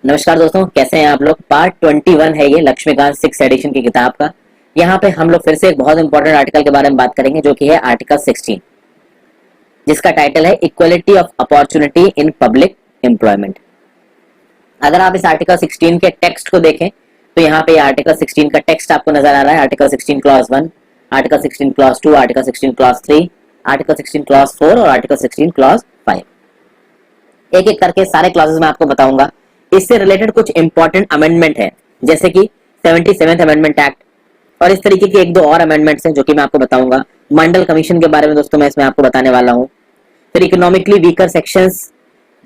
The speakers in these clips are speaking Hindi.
नमस्कार दोस्तों, कैसे हैं आप लोग। पार्ट 21 है ये लक्ष्मीकांत 6 एडिशन की किताब का। यहाँ पे हम लोग फिर से एक बहुत इंपॉर्टेंट आर्टिकल के बारे में बात करेंगे जो कि है आर्टिकल 16, जिसका टाइटल है equality of opportunity in public employment. अगर आप इस आर्टिकल 16 के टेक्स्ट को देखें तो यहाँ पे आर्टिकल 16 का टेक्स्ट आपको नजर आ रहा है। Article 16 clause 1, article 16 clause 2, article 16 clause 3, article 16 clause 4 और आर्टिकल 16 क्लॉज 5। एक एक करके सारे क्लॉजेस में आपको बताऊंगा। इससे रिलेटेड कुछ इंपॉर्टेंट अमेंडमेंट है, जैसे कि 77th अमेंडमेंट एक्ट, और इस तरीके के एक दो और अमेंडमेंट्स हैं जो कि मैं आपको बताऊंगा। मंडल कमीशन के बारे में दोस्तों मैं इसमें आपको बताने वाला हूं। फिर इकोनॉमिकली वीकर सेक्शंस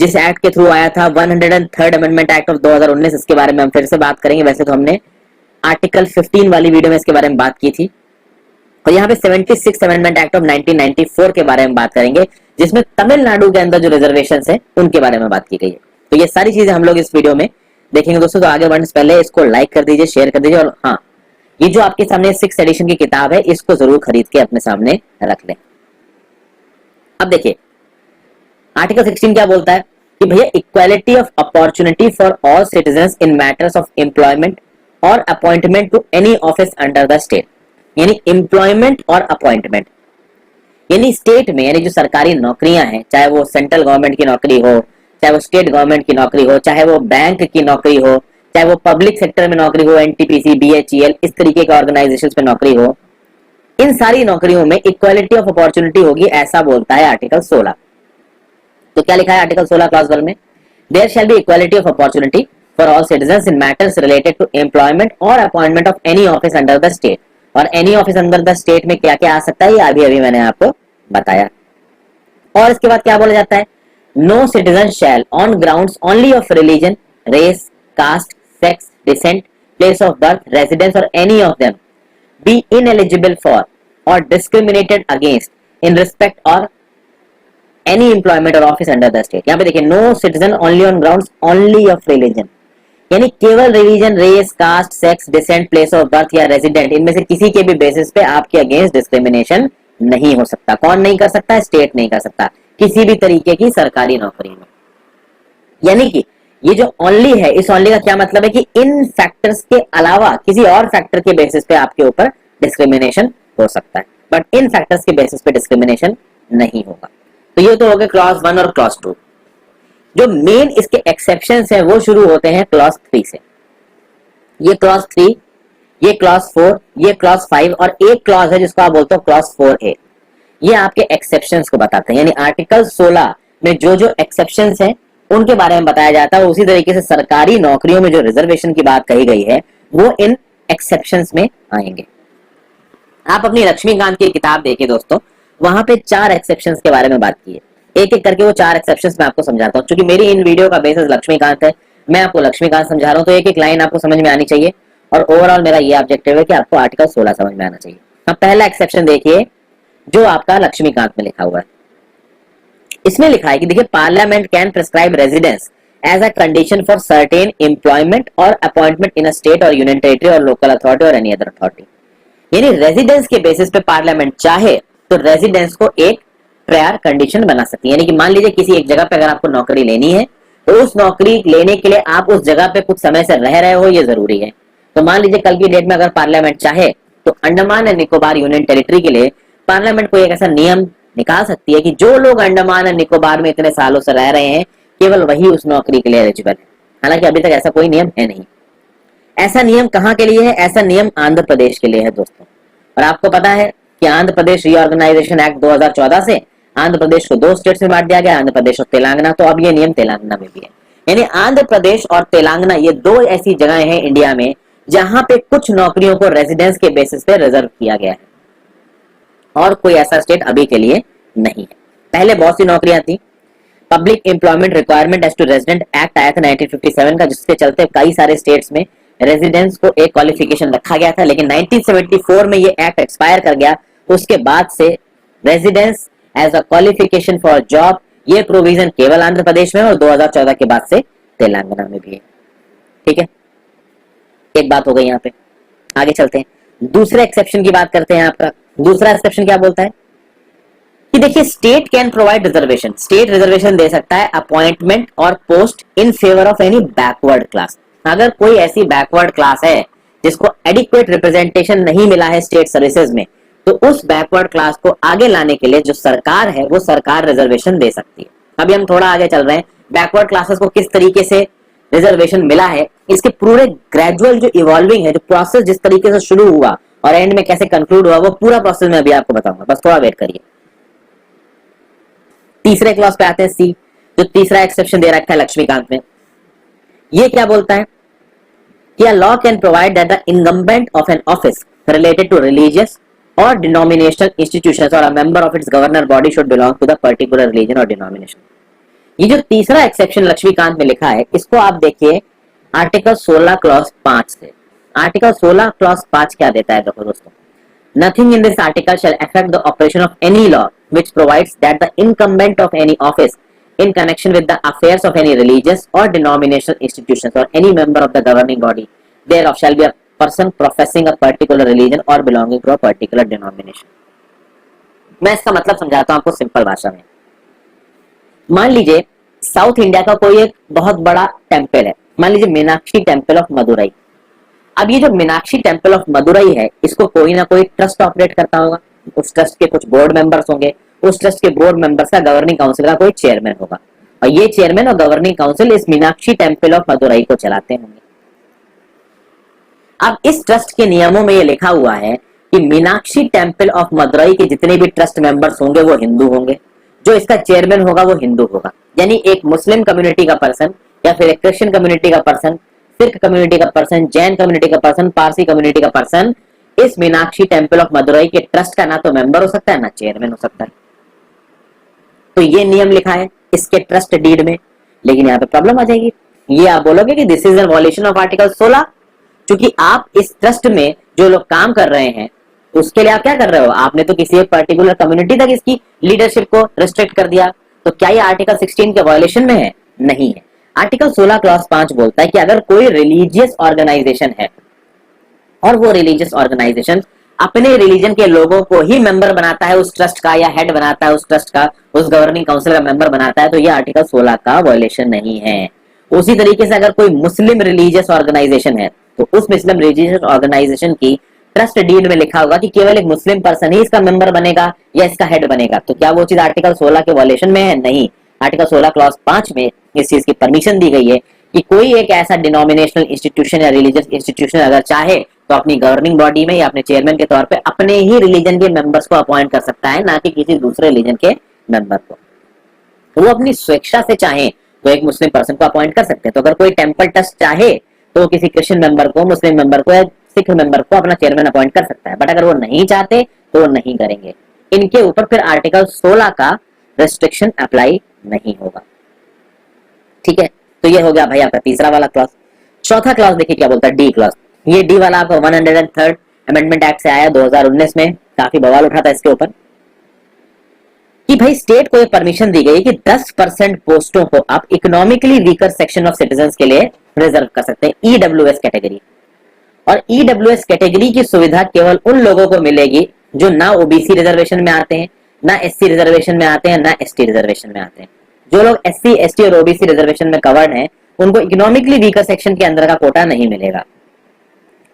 जिस एक्ट के थ्रू आया था 103rd अमेंडमेंट एक्ट ऑफ 2019, इसके बारे में हम फिर से बात करेंगे। वैसे तो हमने आर्टिकल 15 वाली वीडियो में इसके बारे में बात की थी। और यहाँ पे 76th अमेंडमेंट एक्ट ऑफ 1994 के बारे में बात करेंगे, जिसमें तमिलनाडु के अंदर जो रिजर्वेशन है उनके बारे में बात की गई है। तो ये सारी चीजें हम लोग इस वीडियो में देखेंगे दोस्तों। तो आगे बढ़ने से पहले इसको लाइक कर दीजिए, शेयर कर दीजिए, और हाँ, ये जो आपके सामने 6 एडिशन की किताब है इसको जरूर खरीद के अपने सामने रख लें। अब देखिए आर्टिकल 16 क्या बोलता है कि भैया equality of opportunity for all citizens in matters of employment और appointment to any office under the state. यानी एम्प्लॉयमेंट और अपॉइंटमेंट, यानी स्टेट में, यानी जो सरकारी नौकरियां हैं, चाहे वो सेंट्रल गवर्नमेंट की नौकरी हो, चाहे वो स्टेट गवर्नमेंट की नौकरी हो, चाहे वो बैंक की नौकरी हो, चाहे वो पब्लिक सेक्टर में नौकरी हो, एनटीपीसी, बीएचईएल, इस तरीके के ऑर्गेनाइजेशंस में नौकरी हो, इन सारी नौकरियों में इक्वालिटी ऑफ अपॉर्चुनिटी होगी, ऐसा बोलता है आर्टिकल 16। तो क्या लिखा है आर्टिकल 16 क्लॉज 1 में? There shall be equality of opportunity for all citizens in matters related to employment और appointment of any office under the state. और any office under the state में क्या क्या आ सकता है ये अभी अभी मैंने आपको बताया। और इसके बाद क्या बोला जाता है? No citizen shall on grounds only of religion, race, caste, sex, descent, place of birth, residence और any of them be ineligible for और डिस्क्रिमिनेटेड अगेंस्ट इन रिस्पेक्ट और एनी एम्प्लॉयमेंट और ऑफिस अंडर द स्टेट। यहाँ पे देखिए, no citizen only on grounds only of religion, यानी केवल religion, race, caste, sex, descent, place of birth या रेजिडेंट, इनमें से किसी के भी बेसिस पे आपके अगेंस्ट डिस्क्रिमिनेशन नहीं हो सकता। कौन नहीं कर सकता? स्टेट नहीं कर सकता, किसी भी तरीके की सरकारी नौकरी में। यानी कि ये जो ओनली है, इस ओनली का क्या मतलब है कि इन फैक्टर्स के अलावा किसी और फैक्टर के बेसिस पे आपके ऊपर डिस्क्रिमिनेशन हो सकता है, बट इन फैक्टर्स के बेसिस पे डिस्क्रिमिनेशन नहीं होगा। तो ये तो हो गया क्लॉज 1 और क्लॉज 2। जो मेन इसके एक्सेप्शंस हैं वो शुरू होते हैं क्लॉज 3 से। ये क्लॉज 3, ये क्लॉज 4, ये क्लॉज 5 और एक क्लॉज है जिसको आप बोलते हो क्लॉज 4A। ये आपके एक्सेप्शंस को बताते हैं, यानी आर्टिकल 16 में जो जो एक्सेप्शंस हैं उनके बारे में बताया जाता है। उसी तरीके से सरकारी नौकरियों में जो रिजर्वेशन की बात कही गई है वो इन एक्सेप्शंस में आएंगे। आप अपनी लक्ष्मीकांत की किताब देखिए दोस्तों, वहां पे 4 एक्सेप्शंस के बारे में बात की है। एक एक करके वो 4 एक्सेप्शंस मैं आपको समझाता हूँ। क्योंकि मेरी इन वीडियो का बेसिस लक्ष्मीकांत है, मैं आपको लक्ष्मीकांत समझा रहा हूँ, तो एक एक लाइन आपको समझ में आनी चाहिए। और ओवरऑल मेरा ये ऑब्जेक्टिव है कि आपको आर्टिकल 16 समझ में आना चाहिए। अब पहला एक्सेप्शन देखिए जो आपका लक्ष्मीकांत में लिखा हुआ है। इसमें लिखा है कि देखिए, parliament can prescribe residence as a condition for certain employment और अपॉइंटमेंट इन अ स्टेट और यूनियन टेरिटरी और लोकल अथॉरिटी और एनी अदर अथॉरिटी। यानी रेजिडेंस के बेसिस पे पार्लियामेंट चाहे तो रेजिडेंस को एक प्रायर कंडीशन बना सकती है। यानी कि मान लीजिए किसी एक जगह पे अगर आपको नौकरी लेनी है तो उस नौकरी लेने के लिए आप उस जगह पे कुछ समय से रह रहे हो, ये जरूरी है। तो मान लीजिए कल की डेट में अगर पार्लियामेंट चाहे तो Andaman and Nicobar union territory के लिए पार्लियामेंट को एक ऐसा नियम निकाल सकती है कि जो लोग अंडमान एंड निकोबार में इतने सालों से रह रहे हैं केवल वही उस नौकरी के लिए एलिजिबल है। हालांकि अभी तक ऐसा कोई नियम है नहीं। ऐसा नियम कहां के लिए है? ऐसा नियम आंध्र प्रदेश के लिए है दोस्तों। और आपको पता है कि आंध्र प्रदेश रीऑर्गेनाइजेशन एक्ट 2014 से आंध्र प्रदेश को 2 स्टेट्स में बांट दिया गया, आंध्र प्रदेश और तेलंगाना। तो अब ये नियम तेलंगाना में भी है। यानी आंध्र प्रदेश और तेलंगाना ये 2 ऐसी जगह हैं इंडिया में जहां पे कुछ नौकरियों को रेजिडेंस के बेसिस पे रिजर्व किया गया है, और कोई ऐसा स्टेट अभी के लिए नहीं है। पहले बहुत सी नौकरियां थी। Public employment requirement as to resident act आया था 1957 का, जिसके चलते कई सारे स्टेट्स में रेजिडेंस को एक क्वालिफिकेशन रखा गया था। लेकिन 1974 में ये एक्ट एक्सपायर कर गया। उसके बाद से residence as a qualification for job ये प्रोविजन केवल आंध्र प्रदेश में और 2014 के बाद से तेलंगाना में भी है। ठीक है, एक बात हो गई। यहाँ पे आगे चलते हैं, दूसरे एक्सेप्शन की बात करते हैं। आपका दूसरा एक्सेप्शन क्या बोलता है? कि देखिए state can provide reservation, state reservation दे सकता है अपॉइंटमेंट और post in favour of any backward class. अगर कोई ऐसी बैकवर्ड क्लास है जिसको एडिक्वेट रिप्रेजेंटेशन नहीं मिला है स्टेट सर्विसेज में, तो उस बैकवर्ड क्लास को आगे लाने के लिए जो सरकार है वो सरकार रिजर्वेशन दे सकती है। अभी हम थोड़ा आगे चल रहे हैं, बैकवर्ड क्लासेस को किस तरीके से रिजर्वेशन मिला है, इसके पूरे ग्रेजुअल जो इवॉल्विंग है, जो प्रोसेस जिस तरीके से शुरू हुआ और एंड में कैसे कंक्लूड हुआ, वो पूरा प्रोसेस मैं अभी आपको बताऊंगा, बस थोड़ा वेट करिए। तीसरे क्लॉज पे आते हैं, सी, जो तीसरा एक्सेप्शन दे रखा है लक्ष्मीकांत में। ये क्या बोलता है कि a law can provide that the incumbent of an office related to religious or denominational institutions or a member of its governor body should belong to the particular religion or denomination। ये जो तीसरा एक्सेप्शन लक्ष्मीकांत में लिखा है, इसको आप देखिए आर्टिकल 16 क्लॉज 5 से। आर्टिकल 16 क्लॉज 5 क्या देता है देखो दोस्तों, nothing in this article shall affect the operation of any law which provides that the incumbent of any office in connection with the affairs of any religious or denominational institutions or any member of the governing body thereof shall be a person professing a particular religion or belonging to a particular denomination। मैं इसका मतलब समझाता हूं आपको सिंपल भाषा में। मान लीजिए साउथ इंडिया का कोई एक बहुत बड़ा टेम्पल है, मान लीजिए मीनाक्षी टेम्पल ऑफ मदुरई। अब ये जो मीनाक्षी टेम्पल ऑफ मदुरई है, इसको कोई ना कोई ट्रस्ट ऑपरेट करता होगा, उस ट्रस्ट के कुछ बोर्ड मेंबर्स होंगे, उस ट्रस्ट के बोर्ड मेंबर्स का गवर्निंग काउंसिल का कोई चेयरमैन होगा, और ये चेयरमैन और गवर्निंग काउंसिल इस मीनाक्षी टेम्पल ऑफ मदुरई को चलाते होंगे। अब इस ट्रस्ट के नियमों में ये लिखा हुआ है कि मीनाक्षी टेम्पल ऑफ मदुरई के जितने भी ट्रस्ट मेंबर्स होंगे वो हिंदू होंगे, जो इसका चेयरमैन होगा वो हिंदू होगा। यानी एक मुस्लिम कम्युनिटी का पर्सन या फिर एक क्रिश्चियन कम्युनिटी का पर्सन, सिख कम्युनिटी का पर्सन, जैन कम्युनिटी का पर्सन, पारसी कम्युनिटी का पर्सन इस मीनाक्षी टेम्पल ऑफ मदुरई के ट्रस्ट का ना तो मेंबर हो सकता है ना चेयरमैन हो सकता है। तो ये नियम लिखा है इसके ट्रस्ट डीड में। लेकिन यहाँ पे प्रॉब्लम आ जाएगी, ये आप बोलोगे कि this is an violation of article 16, क्योंकि आप इस ट्रस्ट में जो लोग काम कर रहे हैं उसके लिए आप क्या कर रहे हो, आपने तो किसी एक पर्टिकुलर कम्युनिटी तक इसकी लीडरशिप को रिस्ट्रिक्ट कर दिया। तो क्या ये आर्टिकल 16 के वॉयलेशन में है? नहीं है। आर्टिकल 16 क्लॉज 5 बोलता है कि अगर कोई रिलीजियस ऑर्गेनाइजेशन है और वो रिलीजियस ऑर्गेनाइजेशन अपने रिलीजन के लोगों को ही मेंबर बनाता है उस ट्रस्ट का, या हेड बनाता है उस ट्रस्ट का, उस गवर्निंग काउंसिल का मेंबर बनाता है, तो ये आर्टिकल 16 का वॉयलेशन नहीं है। उसी तरीके से अगर कोई मुस्लिम रिलीजियस ऑर्गेनाइजेशन है तो उस मुस्लिम रिलीजियस ऑर्गेनाइजेशन की ट्रस्ट डीड में लिखा होगा कि केवल एक मुस्लिम पर्सन ही इसका मेंबर बनेगा या इसका हेड बनेगा, तो क्या वो चीज आर्टिकल 16 के वॉयलेशन में है? नहीं। आर्टिकल 16 क्लॉज 5 में इस चीज की परमिशन दी गई है कि कोई एक ऐसा डिनोमिनेशनल इंस्टीट्यूशन या रिलीजियस इंस्टीट्यूशन अगर चाहे तो अपनी गवर्निंग बॉडी में या अपने चेयरमैन के तौर पे अपने ही रिलीजन के मेंबर्स को अपॉइंट कर सकता है, ना कि किसी दूसरे रिलीजन के मेंबर को। वो अपनी स्वेच्छा से चाहे तो एक मुस्लिम पर्सन को अपॉइंट कर सकते हैं। तो अगर कोई टेंपल ट्रस्ट चाहे तो किसी क्रिश्चियन मेंबर को, मुस्लिम मेंबर को या सिख मेंबर को अपना चेयरमैन अपॉइंट कर सकता है, बट अगर वो नहीं चाहते तो वो नहीं करेंगे। इनके ऊपर फिर आर्टिकल 16 का रेस्ट्रिक्शन अप्लाई नहीं होगा। ठीक है, तो ये हो गया भाई आपका तीसरा वाला क्लॉज। चौथा क्लॉज देखिए क्या बोलता है, डी क्लॉज। ये डी वाला आपका 103rd अमेंडमेंट एक्ट से आया 2019 में, काफी बवाल उठा था इसके ऊपर कि भाई स्टेट को ये परमिशन दी गई कि 10% पोस्टों को आप economically weaker section of citizens के लिए रिजर्व कर सकते हैं, ईडब्ल्यूएस कैटेगरी। और ईडब्ल्यूएस कैटेगरी की सुविधा केवल उन लोगों को मिलेगी जो ना ओबीसी रिजर्वेशन में आते हैं, ना एससी रिजर्वेशन में आते हैं, ना एसटी रिजर्वेशन में आते हैं। जो लोग एससी, एसटी और ओबीसी रिजर्वेशन में कवर्ड हैं उनको इकोनॉमिकली वीकर सेक्शन के अंदर का कोटा नहीं मिलेगा।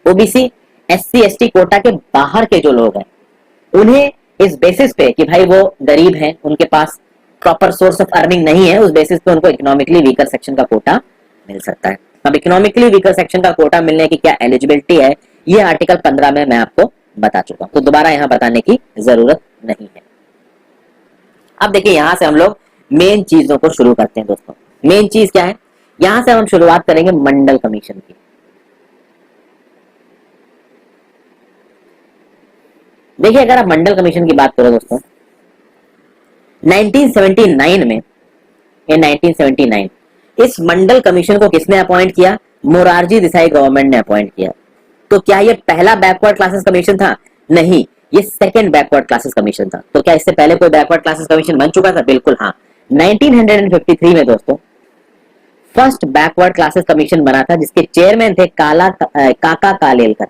ओबीसी, एससी, एसटी कोटा के बाहर के जो लोग हैं उन्हें इस बेसिस पे कि भाई वो गरीब हैं, उनके पास प्रॉपर सोर्स ऑफ अर्निंग नहीं है, उस बेसिस पे उनको इकोनॉमिकली वीकर सेक्शन का कोटा मिल सकता है। अब इकोनॉमिकली वीकर सेक्शन का कोटा मिलने की क्या एलिजिबिलिटी है, ये आर्टिकल 15 में मैं आपको बता चुका हूं, तो दोबारा यहां बताने की जरूरत नहीं है। अब देखिए यहां से हम लोग मेन चीजों को शुरू करते हैं दोस्तों। मेन चीज क्या है, यहां से हम शुरुआत करेंगे मंडल कमीशन की। देखिए अगर आप मंडल कमीशन की बात करो दोस्तों, 1979 में, in 1979 इस मंडल कमीशन को किसने अपॉइंट किया? मोरारजी देसाई गवर्नमेंट ने अपॉइंट किया। तो क्या ये पहला बैकवर्ड क्लासेस कमीशन था? नहीं, ये सेकंड बैकवर्ड क्लासेस कमीशन था। तो क्या इससे पहले कोई बैकवर्ड क्लासेस कमीशन बन चुका था? बिल्कुल हाँ, 1953 में दोस्तों फर्स्ट बैकवर्ड क्लासेस कमीशन बना था, जिसके चेयरमैन थे काका कालेलकर।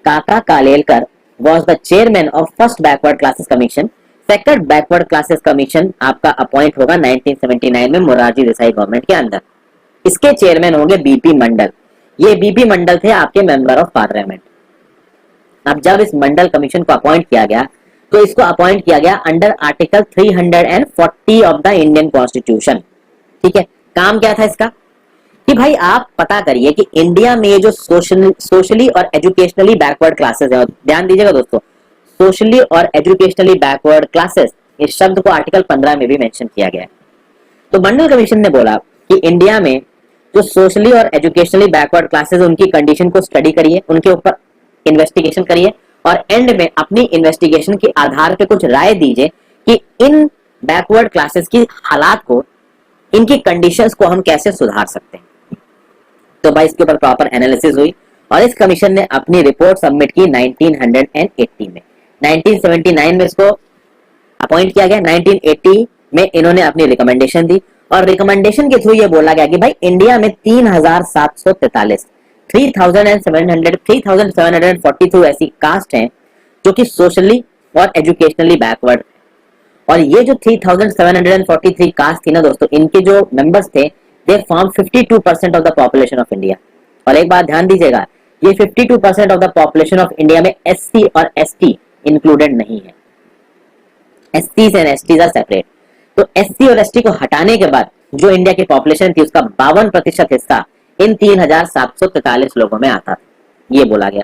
काका Kalelkar was the chairman of first backward classes commission second backward classes commission आपका अपॉइंट होगा 1979 में मोरारजी देसाई गवर्नमेंट के अंदर। इसके चेयरमैन होंगे बीपी मंडल। ये बीपी मंडल थे आपके मेंबर ऑफ पार्लियामेंट। अब जब इस मंडल कमीशन को अपॉइंट किया गया तो इसको अपॉइंट किया गया under article 340 of the Indian constitution. ठीक है, काम क्या था इसका कि भाई आप पता करिए कि इंडिया में ये जो सोशली और एजुकेशनली बैकवर्ड क्लासेस है, ध्यान दीजिएगा दोस्तों, सोशली और एजुकेशनली बैकवर्ड क्लासेस, इस शब्द को आर्टिकल 15 में भी मेंशन किया गया है। तो मंडल कमीशन ने बोला कि इंडिया में जो सोशली और एजुकेशनली बैकवर्ड क्लासेस, उनकी कंडीशन को स्टडी करिए, उनके ऊपर इन्वेस्टिगेशन करिए और एंड में अपनी इन्वेस्टिगेशन के आधार पे कुछ राय दीजिए कि इन बैकवर्ड क्लासेस की हालात को, इनकी कंडीशंस को हम कैसे सुधार सकते हैं। तो भाई इसके ऊपर प्रॉपर एनालिसिस हुई और इस कमीशन ने अपनी रिपोर्ट सबमिट की 1980 में। 1979 में इसको अपॉइंट किया गया, 1980 में इन्होंने अपनी रिकमेंडेशन दी और रिकमेंडेशन के थ्रू ये बोला गया कि भाई इंडिया में 3742 ऐसी कास्ट हैं जो कि सोशली और एजुकेशनली बैकवर्ड। और ये जो 3743 कास्ट थी ना दोस्तों, इनके जो मेंबर्स थे they form 52% of the population of India. और एक बात ध्यान दीजिएगा, ये 52% of the population of India में एससी और एसटी इंक्लूडेड नहीं है। SC and ST are separate. तो एससी और एसटी को हटाने के बाद जो इंडिया की पॉपुलेशन थी उसका 52% हिस्सा इन 3743 लोगों में आता था, ये बोला गया।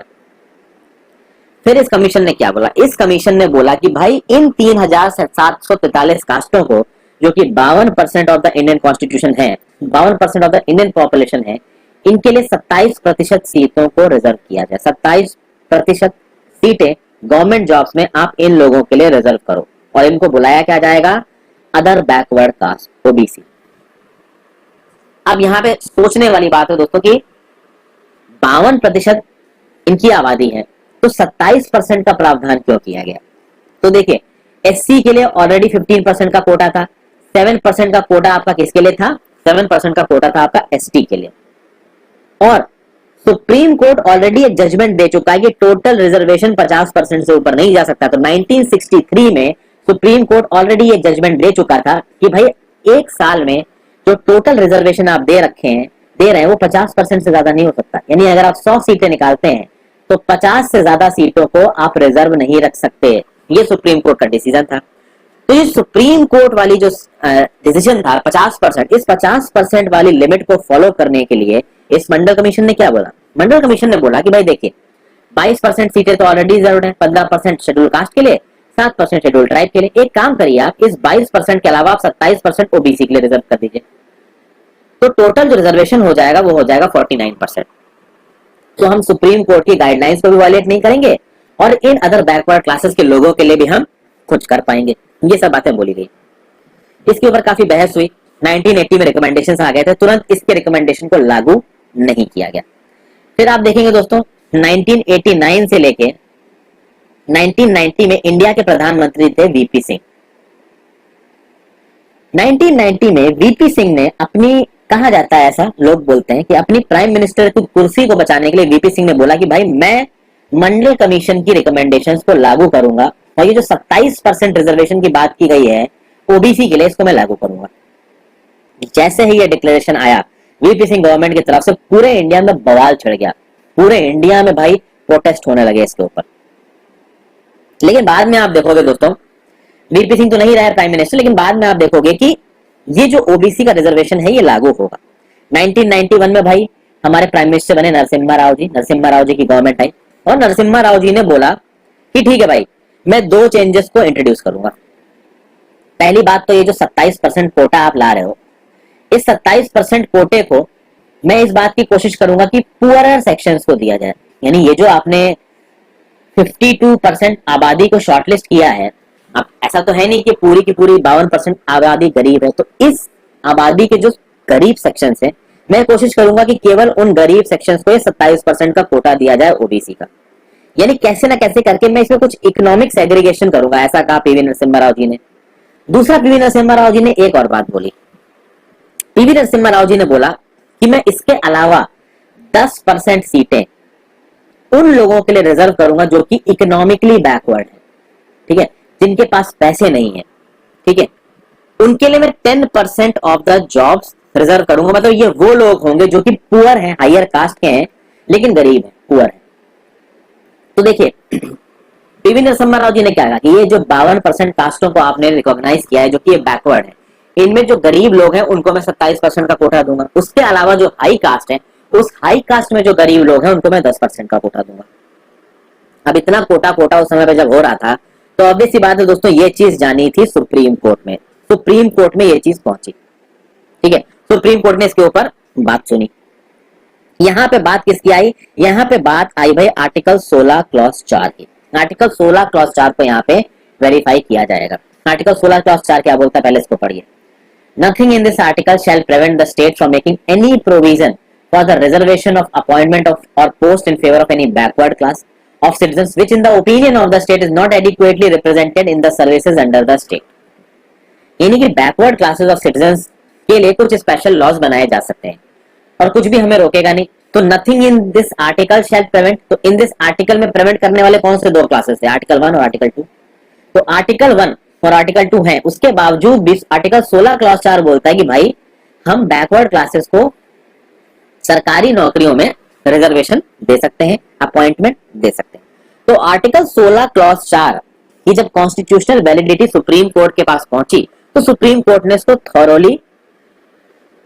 फिर इस कमीशन ने क्या बोला, इस कमीशन ने बोला कि भाई इन 3743 कास्टों को, जो कि 52% ऑफ द इंडियन कॉन्स्टिट्यूशन है, 52% ऑफ द इंडियन पॉपुलेशन है, इनके लिए 27% सीटों को रिजर्व किया जाए। 27% सीटें गवर्नमेंट जॉब्स में आप इन लोगों के लिए रिजर्व करो और इनको बुलाया क्या जाएगा, अदर बैकवर्ड कास्ट, ओबीसी। अब यहाँ पे सोचने वाली बात है दोस्तों कि 52% इनकी आबादी है तो 27% का प्रावधान क्यों किया गया। तो देखिए, एससी के लिए ऑलरेडी 15% का कोटा था, 7% का कोटा आपका किसके लिए था, 7% का कोटा था आपका एसटी के लिए। और सुप्रीम कोर्ट ऑलरेडी एक जजमेंट दे चुका है कि टोटल रिजर्वेशन 50% से ऊपर नहीं जा सकता। तो 1963 में सुप्रीम कोर्ट ऑलरेडी एक जजमेंट दे चुका था कि भाई एक साल में जो टोटल रिजर्वेशन आप दे रहे हैं वो 50% से ज्यादा नहीं हो सकता। यानी अगर आप 100 सीटें निकालते हैं तो 50 से ज्यादा सीटों को आप रिजर्व नहीं रख सकते। ये सुप्रीम कोर्ट का डिसीजन था। तो ये सुप्रीम कोर्ट वाली जो डिसीजन था 50%, इस 50% वाली लिमिट को फॉलो करने के लिए इस मंडल कमीशन ने क्या बोला, मंडल कमीशन ने बोला कि भाई देखिए 22% सीटें तो ऑलरेडी रिजर्व्ड है, 15% शेड्यूल कास्ट के लिए, 7% शेड्यूल ट्राइब के लिए। एक काम करिए, आप इस 22% के अलावा आप 27% ओबीसी के लिए रिजर्व कर दीजिए, तो टोटल जो रिजर्वेशन हो जाएगा वो हो जाएगा 49%। तो हम सुप्रीम कोर्ट की गाइडलाइंस को भी वायलेट नहीं करेंगे और इन अदर बैकवर्ड क्लासेस के लोगों के लिए भी हम कुछ कर पाएंगे। ये सब बातें बोली गई। इसके ऊपर काफी बहस हुई। 1980 में रिकमेंडेशंस आ गए थे, तुरंत इसके रिकमेंडेशन को लागू नहीं किया गया। फिर आप देखेंगे दोस्तों 1989 से लेके 1990 में इंडिया के प्रधानमंत्री थे वीपी सिंह। 1990 में वीपी सिंह ने अपनी, कहा जाता है ऐसा, लोग बोलते हैं कि अपनी प्राइम मिनिस्टर की कुर्सी को बचाने के लिए वीपी सिंह ने बोला कि भाई मैं मंडल कमीशन की रिकमेंडेशंस को लागू करूंगा और ये जो 27% रिजर्वेशन की बात की गई है ओबीसी के लिए, इसको मैं लागू करूंगा। जैसे ही ये डिक्लेरेशन आया वीपी सिंह गवर्नमेंट की तरफ से पूरे इंडिया में बवाल छिड़ गया। पूरे इंडिया में भाई प्रोटेस्ट होने लगे इसके ऊपर। लेकिन बाद में आप देखोगे दोस्तों, वीपी सिंह तो नहीं रहे प्राइम मिनिस्टर, लेकिन बाद में आप देखोगे कि ये जो ओबीसी का रिजर्वेशन है ये लागू होगा। 1991 में भाई हमारे प्राइम मिनिस्टर बने नरसिम्हा राव जी। नरसिम्हा राव जी की गवर्नमेंट आई और नरसिम्हा राव जी ने बोला कि ठीक है भाई, मैं 2 चेंजेस को इंट्रोड्यूस करूंगा। पहली बात तो ये जो 27% कोटा आप ला रहे हो, इस 27% कोटे को मैं इस बात की कोशिश करूंगा कि पुअरर सेक्शंस को दिया जाए। यानी ये जो आपने 52% आबादी को शॉर्टलिस्ट किया है, अब ऐसा तो है नहीं कि पूरी की पूरी 52% आबादी गरीब है, तो इस आबादी के जो गरीब सेक्शंस है, मैं कोशिश करूंगा कि केवल उन गरीब सेक्शंस को ये 27% का कोटा दिया जाए ओबीसी का। यानी कैसे ना कैसे करके मैं इसमें कुछ इकोनॉमिक सेग्रीगेशन करूंगा, ऐसा कहा पीवी नरसिम्हा राव जी ने। दूसरा, पीवी नरसिम्हा राव जी ने एक और बात बोली। पीवी नरसिम्हा राव जी ने बोला कि मैं इसके अलावा 10% सीटें उन लोगों के लिए रिजर्व करूंगा जो कि इकोनॉमिकली बैकवर्ड है। ठीक है, जिनके पास पैसे नहीं है, ठीक है, उनके लिए मैं 10% ऑफ द जॉब्स रिजर्व करूंगा। मतलब ये वो लोग होंगे जो कि पुअर हैं, हायर कास्ट के हैं, लेकिन गरीब हैं, पुअर हैं। तो देखिए पीवी नरसिम्हा राव जी ने क्या कहा कि ये जो 52% कास्टों को आपने रिकॉग्नाइज किया है जो कि ये बैकवर्ड है, इनमें जो गरीब लोग हैं उनको मैं 27% का कोटा दूंगा। उसके अलावा जो हाई कास्ट है, उस हाई कास्ट में जो गरीब लोग हैं उनको मैं 10% का कोटा दूंगा। अब इतना कोटा उस समय पे जब हो रहा था तो ऑब्वियस सी बात है दोस्तों, ये चीज जानी थी सुप्रीम कोर्ट में। सुप्रीम कोर्ट में ये चीज पहुंची, ठीक है, सुप्रीम कोर्ट ने इसके ऊपर बात सुनी। यहाँ पे बात किसकी आई? यहाँ पे बात आई भाई आर्टिकल 16 क्लॉज 4 की। आर्टिकल 16 क्लॉज 4 को यहाँ पे वेरीफाई किया जाएगा। आर्टिकल 16 क्लॉज 4 क्या बोलता है, पहले इसको पढ़िए। Nothing in this article shall prevent the state from making any provision for the reservation of appointment of और post in favour of any backward class of citizens which in the opinion of the state is not adequately represented in the services under the state। यानी कि बैकवर्ड क्लासेस ऑफ सिटीजंस के लिए कुछ स्पेशल लॉज बनाए जा सकते हैं और कुछ भी हमें रोकेगा नहीं। तो nothing in this article shall prevent, तो इन दिस आर्टिकल में प्रिवेंट करने वाले कौन से दो क्लासेस है? आर्टिकल 1 और आर्टिकल 2। तो आर्टिकल 1 और आर्टिकल 2 है, उसके बावजूद भी आर्टिकल 16 क्लॉज 4 बोलता है कि भाई हम बैकवर्ड क्लासेस को सरकारी नौकरियों में रिजर्वेशन दे सकते हैं, अपॉइंटमेंट दे सकते हैं। तो आर्टिकल 16 क्लॉज 4 की जब कॉन्स्टिट्यूशनल वैलिडिटी सुप्रीम कोर्ट के पास पहुंची तो सुप्रीम कोर्ट ने इसको थॉरोली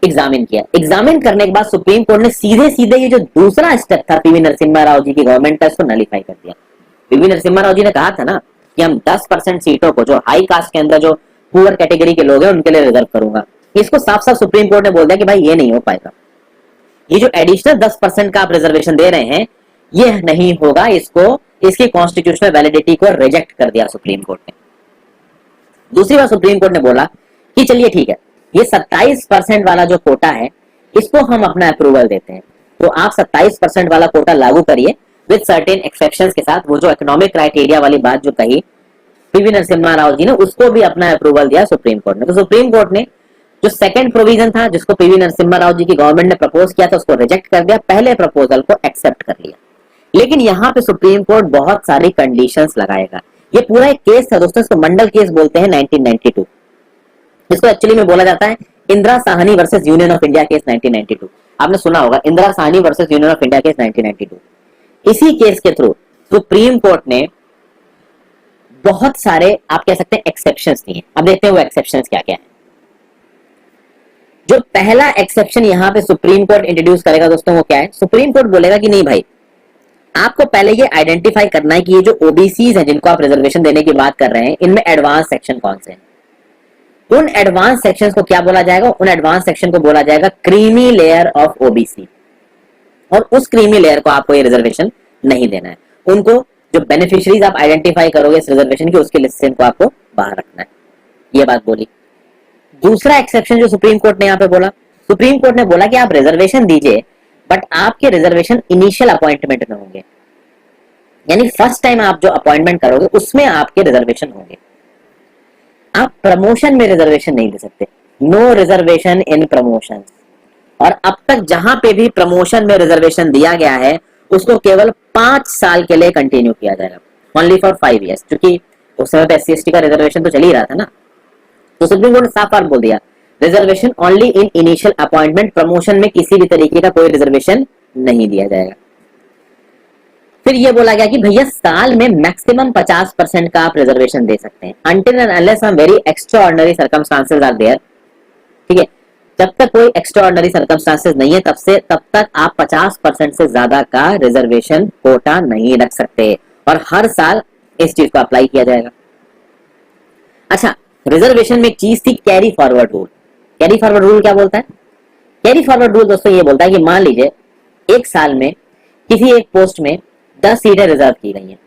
एग्जामिन किया। एग्जामिन करने के बाद सुप्रीम कोर्ट ने सीधे सीधे ये जो दूसरा स्टेप था पीवी नरसिम्हा राव जी की गवर्नमेंट का, इसको नलीफाई कर दिया। पीवी नरसिम्हा राव जी ने कहा था ना कि हम 10% सीटों को जो हाई कास्ट के अंदर जो पुअर कैटेगरी के लोग हैं उनके लिए रिजर्व करूंगा। इसको साफ साफ सुप्रीम कोर्ट ने बोल दिया कि भाई ये नहीं हो पाएगा। ये जो एडिशनल 10% का आप रिजर्वेशन दे रहे हैं ये नहीं होगा, इसको इसकी कॉन्स्टिट्यूशनल वैलिडिटी को रिजेक्ट कर दिया सुप्रीम कोर्ट ने। दूसरी बात सुप्रीम कोर्ट ने बोला कि चलिए ठीक है, ये 27% वाला जो कोटा है इसको हम अपना अप्रूवल देते हैं। तो आप 27% वाला कोटा लागू करिए विद सर्टेन एक्सेप्शंस के साथ। वो जो इकोनॉमिक क्राइटेरिया वाली बात जो कही पीवी नरसिम्हा राव जी ने, उसको भी अपना अप्रूवल दिया सुप्रीम कोर्ट ने। तो सुप्रीम कोर्ट ने जो सेकंड प्रोविजन था जिसको पीवी नरसिम्हा राव जी की गवर्नमेंट ने प्रपोज किया था उसको रिजेक्ट कर दिया, पहले प्रपोजल को एक्सेप्ट कर लिया। लेकिन यहाँ पे सुप्रीम कोर्ट बहुत सारी कंडीशंस लगाएगा। ये पूरा एक केस था दोस्तों, इसको मंडल केस बोलते हैं 1992, जिसको एक्चुअली में बोला जाता है Indira Sahni versus union of India case 1992। आपने सुना होगा Indira Sahni versus union of India case 1992। इसी केस के थ्रू सुप्रीम कोर्ट ने बहुत सारे आप कह सकते हैं एक्सेप्शंस दिए। अब देखते हैं वो एक्सेप्शंस क्या क्या है। जो पहला एक्सेप्शन यहाँ पे सुप्रीम कोर्ट इंट्रोड्यूस करेगा दोस्तों वो क्या है? सुप्रीम कोर्ट बोलेगा कि नहीं भाई, आपको पहले ये आइडेंटिफाई करना है कि ये जो ओबीसीज हैं जिनको आप रिजर्वेशन देने की बात कर रहे हैं इनमें एडवांस सेक्शन कौन से हैं। उन एडवांस सेक्शंस को क्या बोला जाएगा? उन एडवांस सेक्शन को बोला जाएगा क्रीमी लेयर ऑफ ओबीसी। और उस क्रीमी लेयर को आपको ये रिजर्वेशन नहीं देना है। उनको जो बेनिफिशियरीज आप आइडेंटिफाई करोगे इस रिजर्वेशन की उसके लिस्ट से इनको आपको बाहर रखना है। ये बात बोली। दूसरा एक्सेप्शन जो सुप्रीम कोर्ट ने यहाँ पे बोला, सुप्रीम कोर्ट ने बोला कि आप रिजर्वेशन दीजिए बट आपके रिजर्वेशन इनिशियल अपॉइंटमेंट में होंगे, यानी फर्स्ट टाइम आप जो अपॉइंटमेंट करोगे उसमें आपके रिजर्वेशन होंगे। आप प्रमोशन में रिजर्वेशन नहीं दे सकते। No reservation in promotion. और अब तक जहां पे भी प्रमोशन में रिजर्वेशन दिया गया है उसको केवल 5 साल के लिए कंटिन्यू किया जाएगा, ओनली फॉर 5 years, क्योंकि उस समय पे SC/ST का रिजर्वेशन तो चल ही रहा था ना। तो सुप्रीम कोर्ट ने साफ साफ बोल दिया reservation only in initial appointment, promotion में किसी भी तरीके का कोई रिजर्वेशन नहीं दिया जाएगा। फिर ये बोला गया कि भैया साल में मैक्सिमम 50% का आप रिजर्वेशन दे सकते हैं until and unless some very extraordinary circumstances are there. ठीक है, जब तक कोई एक्स्ट्राऑर्डिनरी सर्कमस्टांसेस नहीं है तब तक आप 50% से ज्यादा का रिजर्वेशन कोटा नहीं रख सकते और हर साल इस चीज को अप्लाई किया जाएगा। अच्छा, रिजर्वेशन में एक चीज थी carry forward rule. Carry forward rule क्या बोलता है? कैरी फॉरवर्ड रूल दोस्तों ये बोलता है कि मान लीजिए एक साल में किसी एक पोस्ट में 10 सीटें रिजर्व की गई हैं,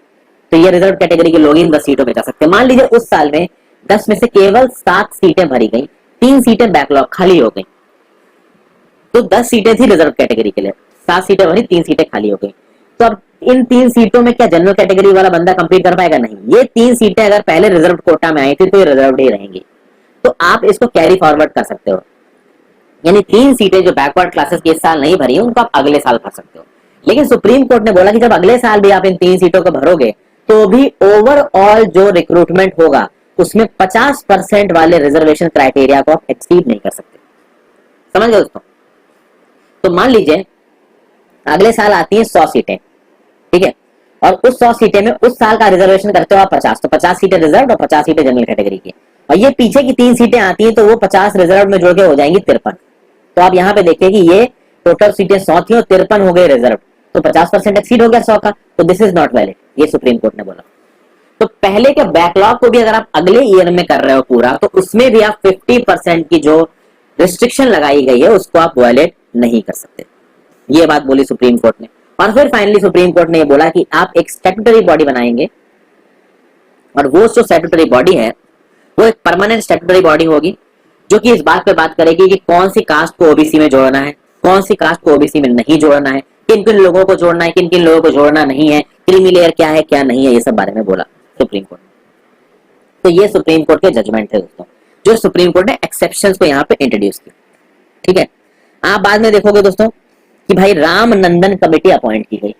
तो ये रिजर्व कैटेगरी के लोग इन 10 सीटों में जा सकते हैं। मान लीजिए उस साल में 10 में से केवल 7 सीटें भरी गई, 3 सीटें बैकलॉग खाली हो गई। तो 10 सीटें थी रिजर्व कैटेगरी के लिए, 7 सीटें भरी, 3 सीटें खाली हो गई। तो अब इन 3 सीटों में क्या जनरल कैटेगरी वाला बंदा कंप्लीट कर पाएगा? नहीं। ये 3 सीटें अगर पहले रिजर्व कोटा में आई थी तो ये रिजर्व ही रहेंगी। तो आप इसको कैरी फॉरवर्ड कर सकते हो, यानी 3 सीटें जो बैकवर्ड क्लासेस की इस साल नहीं भरी है उनको आप अगले साल भर सकते हो। लेकिन सुप्रीम कोर्ट ने बोला कि जब अगले साल भी आप इन 3 सीटों को भरोगे तो भी ओवरऑल जो रिक्रूटमेंट होगा उसमें 50% वाले रिजर्वेशन क्राइटेरिया को आप एक्सीड नहीं कर सकते। समझ गए दोस्तों? तो मान लीजिए अगले साल आती है 100 सीटें, ठीक है, और उस 100 सीटें में उस साल का रिजर्वेशन करते हो आप 50, तो 50 सीटें रिजर्व और 50 सीटें जनरल कैटेगरी की, और ये पीछे की 3 सीटें आती हैं तो वो 50 रिजर्व में जुड़ के हो जाएंगी 53। तो आप यहाँ पे देखिए कि ये टोटल सीटें 100 थी और 53 हो गए रिजर्व, तो 50% एक्सीड हो गया 100 का, तो दिस इज नॉट वैलिड, ये सुप्रीम कोर्ट ने बोला। तो पहले के बैकलॉग को भी अगर आप अगले ईयर में कर रहे हो पूरा, तो उसमें भी आप 50% की जो रिस्ट्रिक्शन लगाई गई है उसको आप वॉयलेट नहीं कर सकते, ये बात बोली सुप्रीम कोर्ट ने। और फिर फाइनली सुप्रीम कोर्ट ने ये बोला कि आप एक स्टैट्यूटरी बॉडी बनाएंगे, और वो जो स्टैट्यूटरी बॉडी है वो एक परमानेंट स्टैट्यूटरी बॉडी होगी, जो कि इस बात पे बात करेगी कि कौन सी कास्ट को ओबीसी में जोड़ना है, कौन सी कास्ट को ओबीसी में नहीं जोड़ना है, किन किन लोगों को जोड़ना है, किन किन लोगों को जोड़ना नहीं है, क्रीमी लेयर क्या है क्या नहीं है, ये सब बारे में बोला सुप्रीम कोर्ट। तो ये सुप्रीम कोर्ट के जजमेंट है दोस्तों, जो सुप्रीम कोर्ट ने एक्सेप्शंस को यहाँ पे इंट्रोड्यूस किया। ठीक है, आप बाद में देखोगे दोस्तों कि भाई रामनंदन कमेटी अपॉइंट की गई।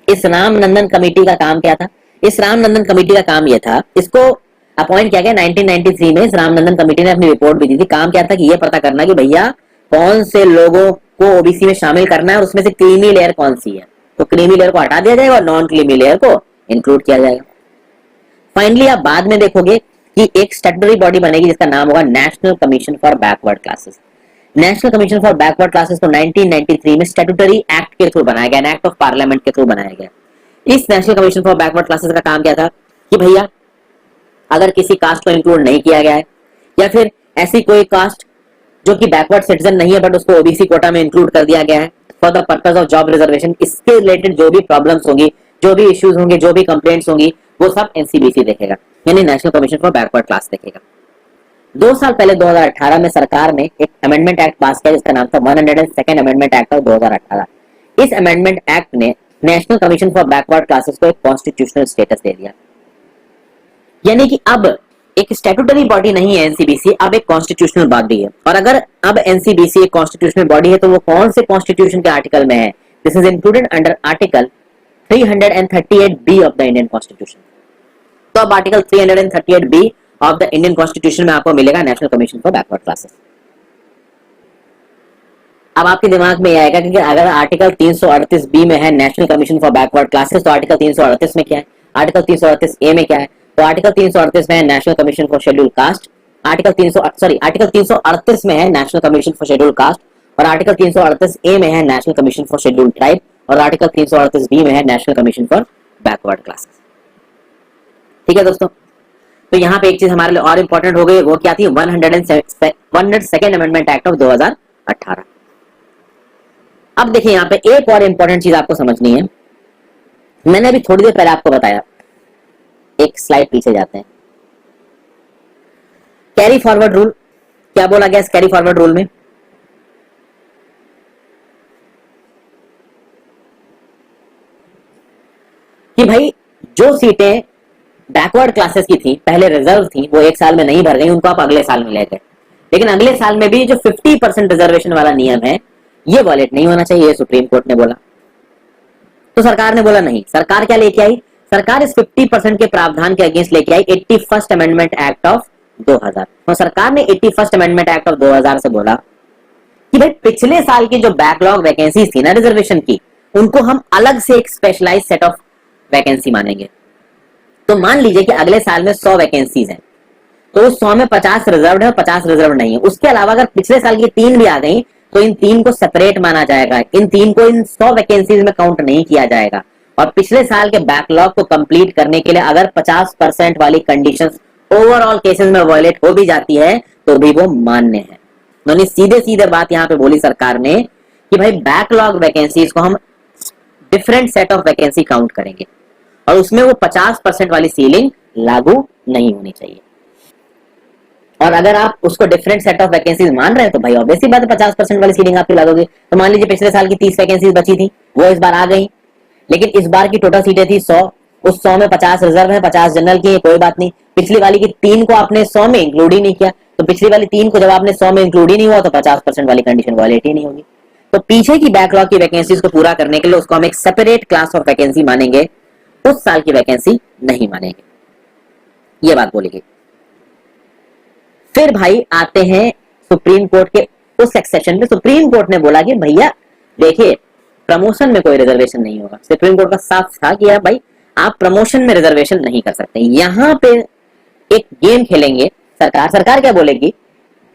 इस रामनंदन कमेटी का काम क्या था? इस रामनंदन कमेटी का काम यह था, इसको अपॉइंट किया गया 1993 में। इस रामनंदन कमेटी ने अपनी रिपोर्ट भी दी थी। काम क्या था कि यह पता करना कि भैया कौन से लोगों को ओबीसी में शामिल करना है और उसमें से क्रीमी लेयर कौन सी है, तो क्रीमी लेयर को हटा दिया जाएगा और नॉन क्रीमी लेयर को इंक्लूड किया जाएगा। फाइनली आप बाद में देखोगे कि एक स्टैट्यूटरी बॉडी बनेगी जिसका नाम होगा national commission for backward classes. National commission for backward classes को 1993 में स्टैट्यूटरी एक्ट के थ्रू बनाया गया, एक्ट ऑफ पार्लियामेंट के थ्रू बनाया गया। इस national commission for backward classes का काम क्या था कि भैया अगर किसी कास्ट को इंक्लूड नहीं किया गया है, या फिर ऐसी कोई कास्ट जो कि बैकवर्ड सिटीजन नहीं है बट उसको ओबीसी कोटा में इंक्लूड कर दिया गया है for the purpose of job reservation, इसके रिलेटेड जो भी प्रॉब्लम्स होंगी, जो भी इश्यूज होंगे, जो भी कंप्लेंट्स होंगी, वो सब एनसीबीसी देखेगा, यानी national commission for backward class देखेगा। 2 साल पहले 2018 में सरकार ने एक अमेंडमेंट एक्ट पास किया जिसका नाम था 102nd अमेंडमेंट एक्ट ऑफ 2018। इस अमेंडमेंट एक्ट ने national commission for backward classes को एक कॉन्स्टिट्यूशनल स्टेटस दे दिया, यानी कि अब एक स्टैट्यूटरी बॉडी नहीं है एनसीबीसी, अब एक कॉन्स्टिट्यूशनल बॉडी है। और अगर अब एनसीबीसी एक कॉन्स्टिट्यूशनल बॉडी है तो वो कौन से कॉन्स्टिट्यूशन के आर्टिकल में है? This is included under article 338B of the Indian constitution. तो अब article 338B of the Indian constitution में आपको मिलेगा national commission for backward classes. अब आपके दिमाग में यह आएगा कि अगर आर्टिकल 338B में है national commission for backward classes, तो आर्टिकल 338 में क्या है, आर्टिकल 338A में क्या है? तो आर्टिकल 338 में है national commission for scheduled caste, article 338 में है national commission for scheduled caste, और आर्टिकल 338A में है national commission for scheduled tribe, और आर्टिकल 338B में है national commission for backward classes. ठीक है दोस्तों, तो यहाँ पे एक चीज हमारे लिए और इंपॉर्टेंट हो गई, वो क्या थी? 102nd amendment act of 2018। अब देखिए यहाँ पे एक और इंपॉर्टेंट चीज आपको समझनी है, मैंने अभी थोड़ी देर पहले आपको बताया, एक स्लाइड पीछे जाते हैं। कैरी फॉरवर्ड रूल, क्या बोला गया इस कैरी फॉरवर्ड रूल में? कि भाई जो सीटें बैकवर्ड क्लासेस की थी, पहले रिजर्व थी, वो एक साल में नहीं भर गई, उनको आप अगले साल में ले गए। लेकिन अगले साल में भी जो 50% रिजर्वेशन वाला नियम है ये वॉलेट नहीं होना चाहिए, सुप्रीम कोर्ट ने बोला। तो सरकार ने बोला नहीं। सरकार क्या लेके आई? सरकार इस 50% के प्रावधान के अगेंस्ट लेके आई 81st अमेंडमेंट एक्ट ऑफ 2000। तो सरकार ने 81st अमेंडमेंट एक्ट ऑफ 2000 से बोला कि भाई पिछले साल की जो बैकलॉग वैकेंसीज थी ना रिजर्वेशन की, उनको हम अलग से एक स्पेशलाइज सेट ऑफ वैकेंसी मानेंगे। तो मान लीजिए कि अगले साल में 100 वैकेंसीज हैं, तो उस 100 में 50 रिजर्व है और 50 रिजर्व नहीं है। उसके अलावा अगर पिछले साल की 3 भी आ गई तो इन 3 को सेपरेट माना जाएगा, इन 3 को इन 100 वैकेंसीज में काउंट नहीं किया जाएगा। और पिछले साल के बैकलॉग को कंप्लीट करने के लिए अगर 50% वाली कंडीशंस ओवरऑल केसेस में वॉयलेट हो भी जाती है तो भी वो मान्य है। उन्होंने सीधे सीधे बात यहाँ पे बोली सरकार ने कि भाई बैकलॉग वैकेंसीज को हम different set of vacancy count करेंगे और उसमें वो 50% वाली सीलिंग लागू नहीं होनी चाहिए। और अगर आप उसको डिफरेंट सेट ऑफ वैकेंसीज मान रहे हैं तो भाई ऑब्वियसली बात है 50% वाली सीलिंग आप लागोगे। तो मान लीजिए पिछले साल की 30 वैकेंसीज बची थी, वो इस बार आ गई, लेकिन इस बार की टोटल सीटें थी 100, उस 100 में 50 रिजर्व है, 50 जनरल की है, कोई बात नहीं। पिछली वाली की 3 को आपने 100 में इंक्लूड ही नहीं किया, तो पिछली वाली 3 को जब आपने 100 में इंक्लूड ही नहीं हुआ तो 50% वाली कंडीशन वॉलेट ही नहीं होगी। तो पीछे की बैकलॉग की वैकेंसीज को पूरा करने के लिए उसको हम एक सेपरेट क्लास ऑफ वैकेंसी मानेंगे, उस साल की वैकेंसी नहीं मानेंगे, ये बात बोलेगी। फिर भाई आते हैं सुप्रीम कोर्ट के उस सेक्शन में। सुप्रीम कोर्ट ने बोला कि भैया देखिए प्रमोशन में कोई रिजर्वेशन नहीं होगा। सुप्रीम कोर्ट का साफ था कि यार भाई आप प्रमोशन में रिजर्वेशन नहीं कर सकते। यहां पे एक गेम खेलेंगे सरकार। सरकार क्या बोलेगी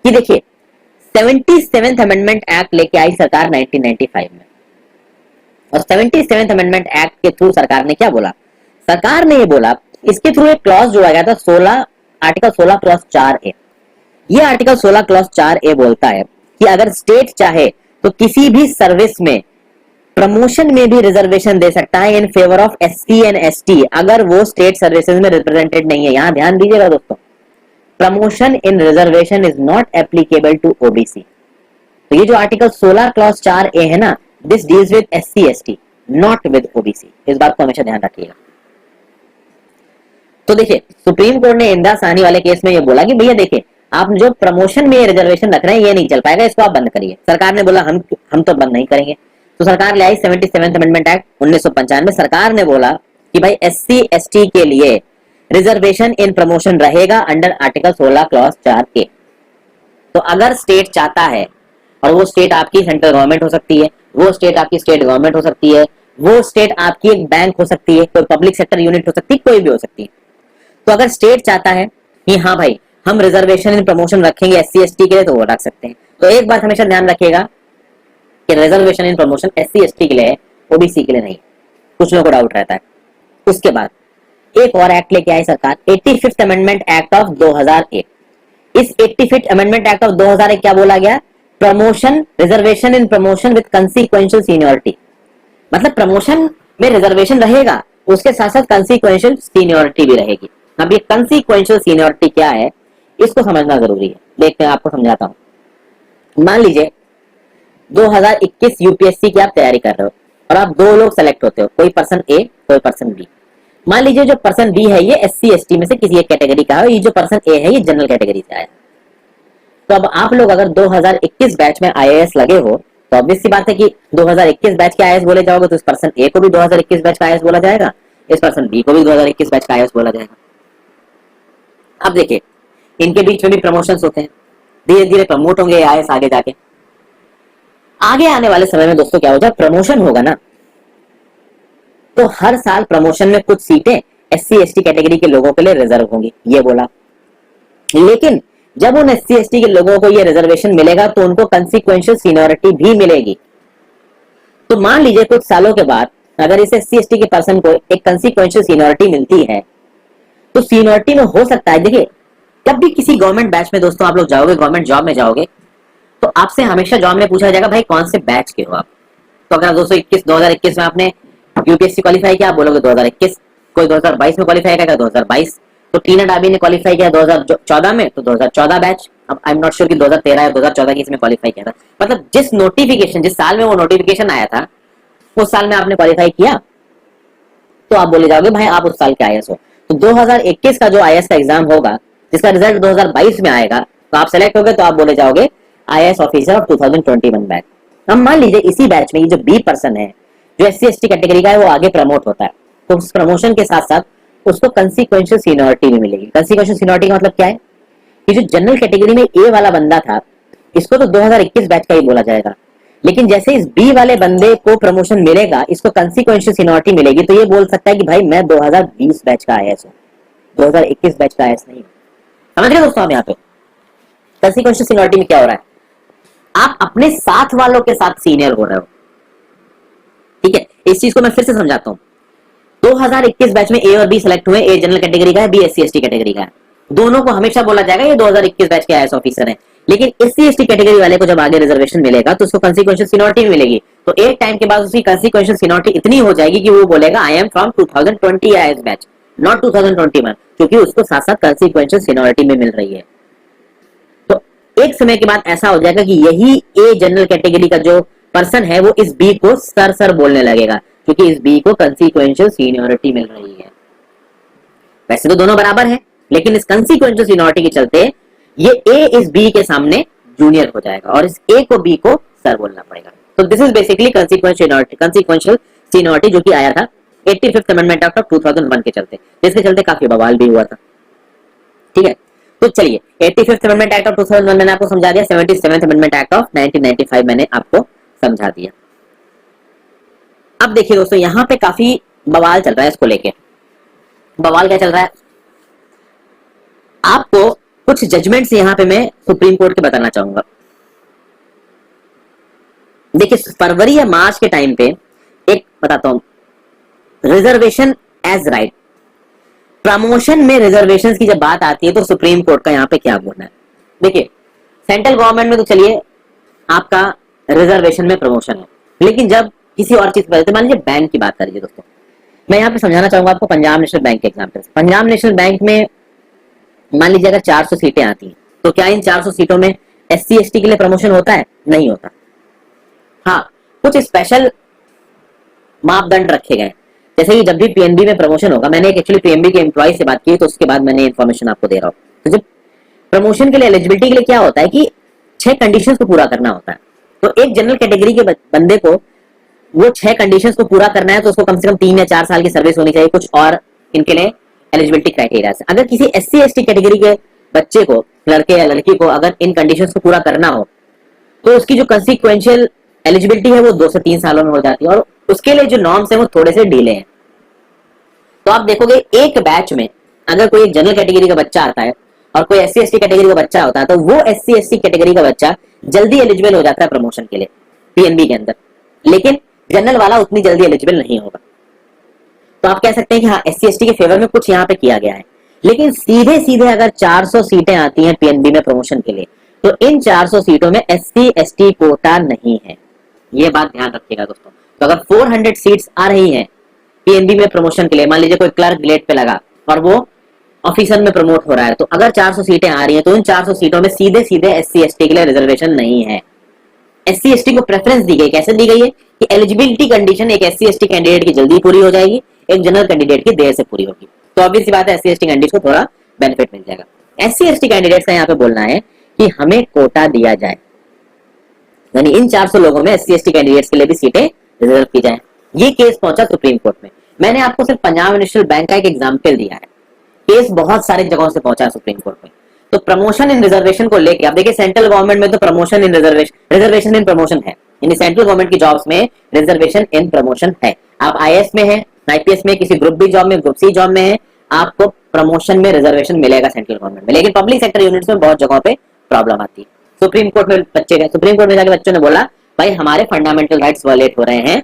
कि देखिए 77th अमेंडमेंट एक्ट लेके आई सरकार 1995 में, और 77th अमेंडमेंट एक्ट के थ्रू सरकार ने क्या बोला? सरकार ने ये बोला, इसके थ्रू एक क्लॉज जोड़ा गया था 16 आर्टिकल 16 क्लॉज 4A। ये आर्टिकल 16 क्लॉज 4A बोलता है कि अगर स्टेट चाहे तो किसी भी सर्विस में प्रमोशन में भी रिजर्वेशन दे सकता है इन favour of SC and ST, अगर वो स्टेट सर्विसेज में रिप्रेजेंटेड नहीं है। यहां ध्यान दीजिएगा दोस्तों, promotion in reservation is not applicable to OBC. तो ये जो आर्टिकल 16 क्लॉज 4A है ना, this deals with SC ST, not with OBC. इस बात को हमेशा ध्यान रखिएगा। तो देखिए सुप्रीम कोर्ट ने इंदिरा साहनी वाले केस में ये बोला कि भैया देखिए आप जो प्रमोशन में रिजर्वेशन रख रहे हैं ये नहीं चल पाएगा, इसको आप बंद करिए। सरकार ने बोला हम तो बंद नहीं करेंगे। तो सरकार ले आई 77th अमेंडमेंट एक्ट 1995। सरकार ने बोला कि भाई एससी एसटी के लिए रिजर्वेशन इन प्रमोशन रहेगा अंडर आर्टिकल 16 क्लॉज 4A। तो अगर स्टेट चाहता है, और वो स्टेट आपकी सेंट्रल गवर्नमेंट हो सकती है, वो स्टेट आपकी स्टेट गवर्नमेंट हो सकती है, वो स्टेट आपकी एक बैंक हो सकती है, कोई पब्लिक सेक्टर यूनिट हो सकती है, कोई भी हो सकती है। तो अगर स्टेट चाहता है कि हाँ भाई हम रिजर्वेशन इन प्रमोशन रखेंगे एससी एसटी के लिए, तो वो रख सकते हैं। तो एक बात हमेशा ध्यान रखिएगा कि reservation in promotion SC ST के लिए है, ओबीसी के लिए नहीं। कुछ लोगों को डाउट रहता है। उसके बाद एक और एक्ट लेके आई सरकार, 85th अमेंडमेंट एक्ट ऑफ 2001। इस 85th अमेंडमेंट एक्ट ऑफ 2001 क्या बोला गया? Promotion, reservation in promotion with consequential seniority. मतलब प्रमोशन में रिजर्वेशन रहेगा, उसके साथ साथ कंसीक्वेंशियल सीनियरिटी भी रहेगी। अब ये कंसीक्वेंशियल सीनियरिटी क्या है, इसको समझना जरूरी है। देखते हैं, आपको समझाता हूं। मान लीजिए 2021 यूपीएससी की आप तैयारी कर रहे हो और आप दो लोग सेलेक्ट होते हो, कोई पर्सन ए कोई पर्सन बी। मान लीजिए जो पर्सन बी है ये एससी एसटी में से किसी एक कैटेगरी का है, ये जो पर्सन ए है ये जनरल कैटेगरी से आया। तो अब आप लोग अगर 2021 बैच में आईएएस लगे हो, तो ऑब्वियस सी बात है कि 2021 बैच के आईएएस बोले जाओगे तो इस पर्सन ए को भी 2021 बैच का आईएएस बोला जाएगा, इस पर्सन बी को भी 2021 बैच का आईएएस बोला जाएगा। अब देखिए इनके बीच में भी प्रमोशंस होते हैं, धीरे धीरे प्रमोट होंगे आईएएस आगे जाके। आगे आने वाले समय में दोस्तों क्या हो जाए, प्रमोशन होगा ना, तो हर साल प्रमोशन में कुछ सीटें एससी एसटी कैटेगरी के लोगों के लिए रिजर्व होंगी, ये बोला। लेकिन जब उन एससी एसटी के लोगों को ये रिजर्वेशन मिलेगा तो उनको कंसीक्वेंशियल सीनियरिटी भी मिलेगी। तो मान लीजिए कुछ सालों के बाद अगर इस एससी एसटी के पर्सन को एक कंसीक्वेंशियल सीनियरिटी मिलती है, तो सीनियरिटी में हो सकता है, देखिए जब भी किसी गवर्नमेंट बैच में दोस्तों आप लोग जाओगे, गवर्नमेंट जॉब में जाओगे, तो आपसे हमेशा जॉब में पूछा जाएगा भाई कौन से बैच के हो आप। तो अगर 2021 में आपने यूपीएससी क्वालिफाई किया, आप बोलोगे 2021। कोई 2022 में क्वालिफाई करेगा 2022। तो टीना डाबी ने क्वालिफाई किया 2014 में, तो 2014 बैच। अब आई एम नॉट श्योर कि 2013 या 2014 की इसमें क्वालिफाई किया था। मतलब जिस नोटिफिकेशन, जिस साल में वो नोटिफिकेशन आया था उस साल में आपने क्वालिफाई किया, तो आप बोले जाओगे भाई आप उस साल के आईएएस हो। तो 2021 का जो आईएएस का एग्जाम होगा, जिसका रिजल्ट 2022 में आएगा, तो आप सेलेक्ट हो गए, तो आप बोले जाओगे आईएएस ऑफिसर ऑफ 2021 बैच। अब मान लीजिए इसी बैच में ये जो बी पर्सन है जो एससी एसटी कैटेगरी का है, वो आगे प्रमोट होता है, तो उस प्रमोशन के साथ साथ उसको कंसीक्वेंशियल सीनियरिटी भी मिलेगी। कंसीक्वेंशियल सीनियरिटी का मतलब क्या है कि जो जनरल कैटेगरी में ए वाला बंदा था, इसको तो 2021 बैच का ही बोला जाएगा, लेकिन जैसे इस बी वाले बंदे को प्रमोशन मिलेगा, इसको कंसीक्वेंशियल सीनियरिटी मिलेगी, तो ये बोल सकता है कि भाई मैं 2020 बैच का आईएएस हूं, 2021 बैच का आईएएस नहीं। समझ रहे दोस्तों? आप यहाँ पे कंसीक्वेंशियल सीनियरिटी में क्या हो रहा है, आप अपने साथ वालों के साथ सीनियर हो रहे हो। ठीक है, इस चीज को मैं फिर से समझाता हूं। 2021 बैच में ए और बी सिलेक्ट हुए, ए जनरल कैटेगरी का है, बी एससी एसटी कैटेगरी का है। दोनों को हमेशा बोला जाएगा ये 2021 बैच के आईएएस ऑफिसर हैं। लेकिन एससी एसटी कैटेगरी वाले को जब आगे रिजर्वेशन मिलेगा तो उसको कंसीक्वेंशियल सीनियरिटी मिलेगी। तो एक टाइम के बाद उसकी कंसीक्वेंशियल सीनियरिटी इतनी हो जाएगी कि वो बोलेगा I am from 2020 IAS batch, not 2021, क्योंकि उसको साथ साथ कंसीक्वेंशियल सीनियरिटी में मिल रही है। तो एक समय के बाद ऐसा हो जाएगा कि यही ए जनरल कैटेगरी का जो पर्सन है वो इस बी को सर बोलने लगेगा, क्योंकि इस बी को कंसीक्वेंशियल सीनियरिटी मिल रही है। वैसे तो दोनों बराबर है, लेकिन इस कंसीक्वेंशियल सीनियरिटी के चलते ये ए इस बी के सामने जूनियर हो जाएगा और इस ए को बी को सर बोलना पड़ेगा। तो दिस इज बेसिकली कंसीक्वेंशियल सीनियरिटी जो कि आया था 85th अमेंडमेंट एक्ट ऑफ 2001 के चलते, जिसके चलते काफी बवाल भी हुआ था। ठीक है, तो चलिए 85th अमेंडमेंट एक्ट ऑफ 2001 मैंने आपको समझा दिया, 77th अमेंडमेंट एक्ट ऑफ 1995 मैंने आपको समझा दिया। अब देखिए दोस्तों, यहाँ पे काफी बवाल चल रहा है इसको लेके। बवाल क्या चल रहा है, आपको कुछ जजमेंट्स यहाँ पे मैं सुप्रीम कोर्ट के बताना चाहूंगा। देखिए फरवरी या मार्च के टाइम पे एक बताता हूं, रिजर्वेशन एज राइट, प्रमोशन में रिजर्वेशन की जब बात आती है तो सुप्रीम कोर्ट का यहाँ पे क्या बोलना है। देखिए सेंट्रल गवर्नमेंट में तो चलिए आपका रिजर्वेशन में प्रमोशन है, लेकिन जब किसी और चीज पर, मान लीजिए बैंक की बात करिए दोस्तों, मैं यहाँ पे समझाना चाहूंगा आपको पंजाब नेशनल बैंक के एग्जाम्पल। पंजाब नेशनल बैंक में मान लीजिए अगर 400 सीटें आती हैं, तो क्या इन 400 सीटों में SC ST के लिए प्रमोशन होता है? नहीं होता। हाँ, कुछ स्पेशल मापदंड रखे गए, जैसे कि जब भी PNB में प्रमोशन होगा, मैंने एक्चुअली PNB के एम्प्लॉय से बात की तो उसके बाद मैंने इन्फॉर्मेशन आपको दे रहा हूँ। तो जब प्रमोशन के लिए एलिजिबिलिटी के लिए क्या होता है कि 6 कंडीशंस को पूरा करना होता है। तो एक जनरल कैटेगरी के बंदे को वो 6 कंडीशंस को पूरा करना है, तो उसको कम से कम 3 या 4 साल की सर्विस होनी चाहिए, कुछ और इनके लिए एलिजिबिलिटी क्राइटेरिया से। अगर किसी SC ST कैटेगरी के बच्चे को, लड़के या लड़की को, अगर इन कंडीशंस को पूरा करना हो तो उसकी जो कंसिक्वेंशियल एलिजिबिलिटी है वो 2 से 3 सालों में हो जाती है, और उसके लिए जो नॉर्म्स है वो थोड़े से ढीले हैं। तो आप देखोगे एक बैच में अगर कोई एक जनरल कैटेगरी का बच्चा आता है और कोई SC ST कैटेगरी का बच्चा होता है, तो वो SC ST कैटेगरी का बच्चा जल्दी एलिजिबल हो जाता है प्रमोशन के लिए PNB के अंदर, लेकिन जनरल वाला उतनी जल्दी एलिजिबल नहीं होगा। तो आप कह सकते हैं कि हाँ SC ST के फेवर में कुछ यहाँ पे किया गया है, लेकिन सीधे सीधे अगर 400 सीटें आती हैं PNB में प्रमोशन के लिए, तो इन 400 सीटों में SC ST कोटा नहीं है। ये बात ध्यान रखिएगा दोस्तों। तो अगर 400 सीट्स आ रही हैं PNB में प्रमोशन के लिए, मान लीजिए कोई क्लर्क ग्रेड पे लगा और वो ऑफिसर में प्रमोट हो रहा है, तो अगर 400 सीटें आ रही हैं तो इन 400 सीटों में सीधे सीधे SC ST के लिए रिजर्वेशन नहीं है। SC ST को प्रेफरेंस दी गई, कैसे दी गई है कि एलिजिबिलिटी कंडीशन एक SC ST कैंडिडेट की जल्दी पूरी हो जाएगी, एक जनरल कैंडिडेट की देर से पूरी होगी। तो ऑब्वियस सी बात है SC ST कैंडिडेट को थोड़ा बेनिफिट मिल जाएगा। SC ST कैंडिडेट का यहाँ पे बोलना है कि हमें कोटा दिया जाए, यानी इन 400 लोगों में SC ST कैंडिडेट्स के लिए भी सीटें रिजर्व की जाए। ये केस पहुंचा सुप्रीम कोर्ट में। मैंने आपको सिर्फ पंजाब नेशनल बैंक का एक एग्जांपल दिया है, केस बहुत सारी जगहों से पहुंचा सुप्रीम कोर्ट में। तो प्रमोशन इन रिजर्वेशन को लेके आप देखिए, सेंट्रल गवर्नमेंट में तो promotion in reservation in promotion है, यानी सेंट्रल गवर्नमेंट की जॉब्स में रिजर्वेशन इन प्रमोशन है। आप IAS में है, IPS में, किसी ग्रुप बी जॉब में, ग्रुप सी जॉब में है, आपको प्रमोशन में रिजर्वेशन मिलेगा सेंट्रल गवर्नमेंट में। लेकिन पब्लिक सेक्टर यूनिट्स में बहुत जगहों पे प्रॉब्लम आती है। सुप्रीम कोर्ट में बच्चे गए, सुप्रीम कोर्ट में जाके बच्चों ने बोला भाई हमारे फंडामेंटल राइट्स वायलेट हो रहे हैं,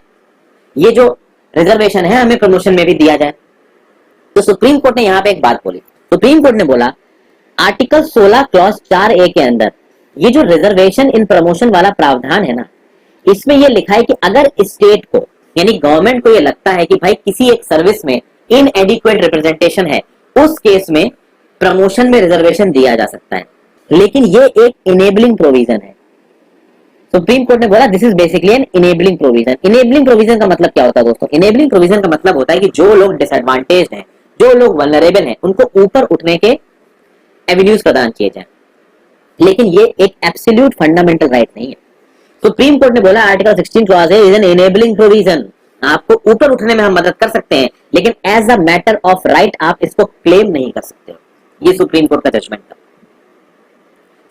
ये जो रिजर्वेशन है हमें प्रमोशन में भी दिया जाए। तो सुप्रीम कोर्ट ने यहाँ पे एक बात बोली। सुप्रीम कोर्ट ने बोला आर्टिकल 16 क्लॉज 4A के अंदर ये जो रिजर्वेशन इन प्रमोशन वाला प्रावधान है ना, इसमें ये लिखा है कि अगर स्टेट को यानी गवर्नमेंट को ये लगता है कि भाई किसी एक सर्विस में इनएडिक्वेट रिप्रेजेंटेशन है, उस केस में प्रमोशन में रिजर्वेशन दिया जा सकता है, लेकिन ये एक इनेबलिंग प्रोविजन है। सुप्रीम कोर्ट ने बोला this is basically an enabling provision. Enabling provision का मतलब क्या होता है दोस्तों? इनेबलिंग प्रोविजन का मतलब होता है कि जो लोग डिसएडवांटेज्ड हैं, जो लोग वल्नरेबल हैं, उनको ऊपर उठने के एवेन्यूज प्रदान किए जाएं, लेकिन ये एक एब्सोल्यूट फंडामेंटल राइट नहीं है। सुप्रीम कोर्ट ने बोला आर्टिकल 16 क्लॉज है इज एन इनेबलिंग प्रोविजन, आपको ऊपर उठने में हम मदद कर सकते हैं, लेकिन as a matter of right आप इसको क्लेम नहीं कर सकते। ये सुप्रीम कोर्ट का जजमेंट था,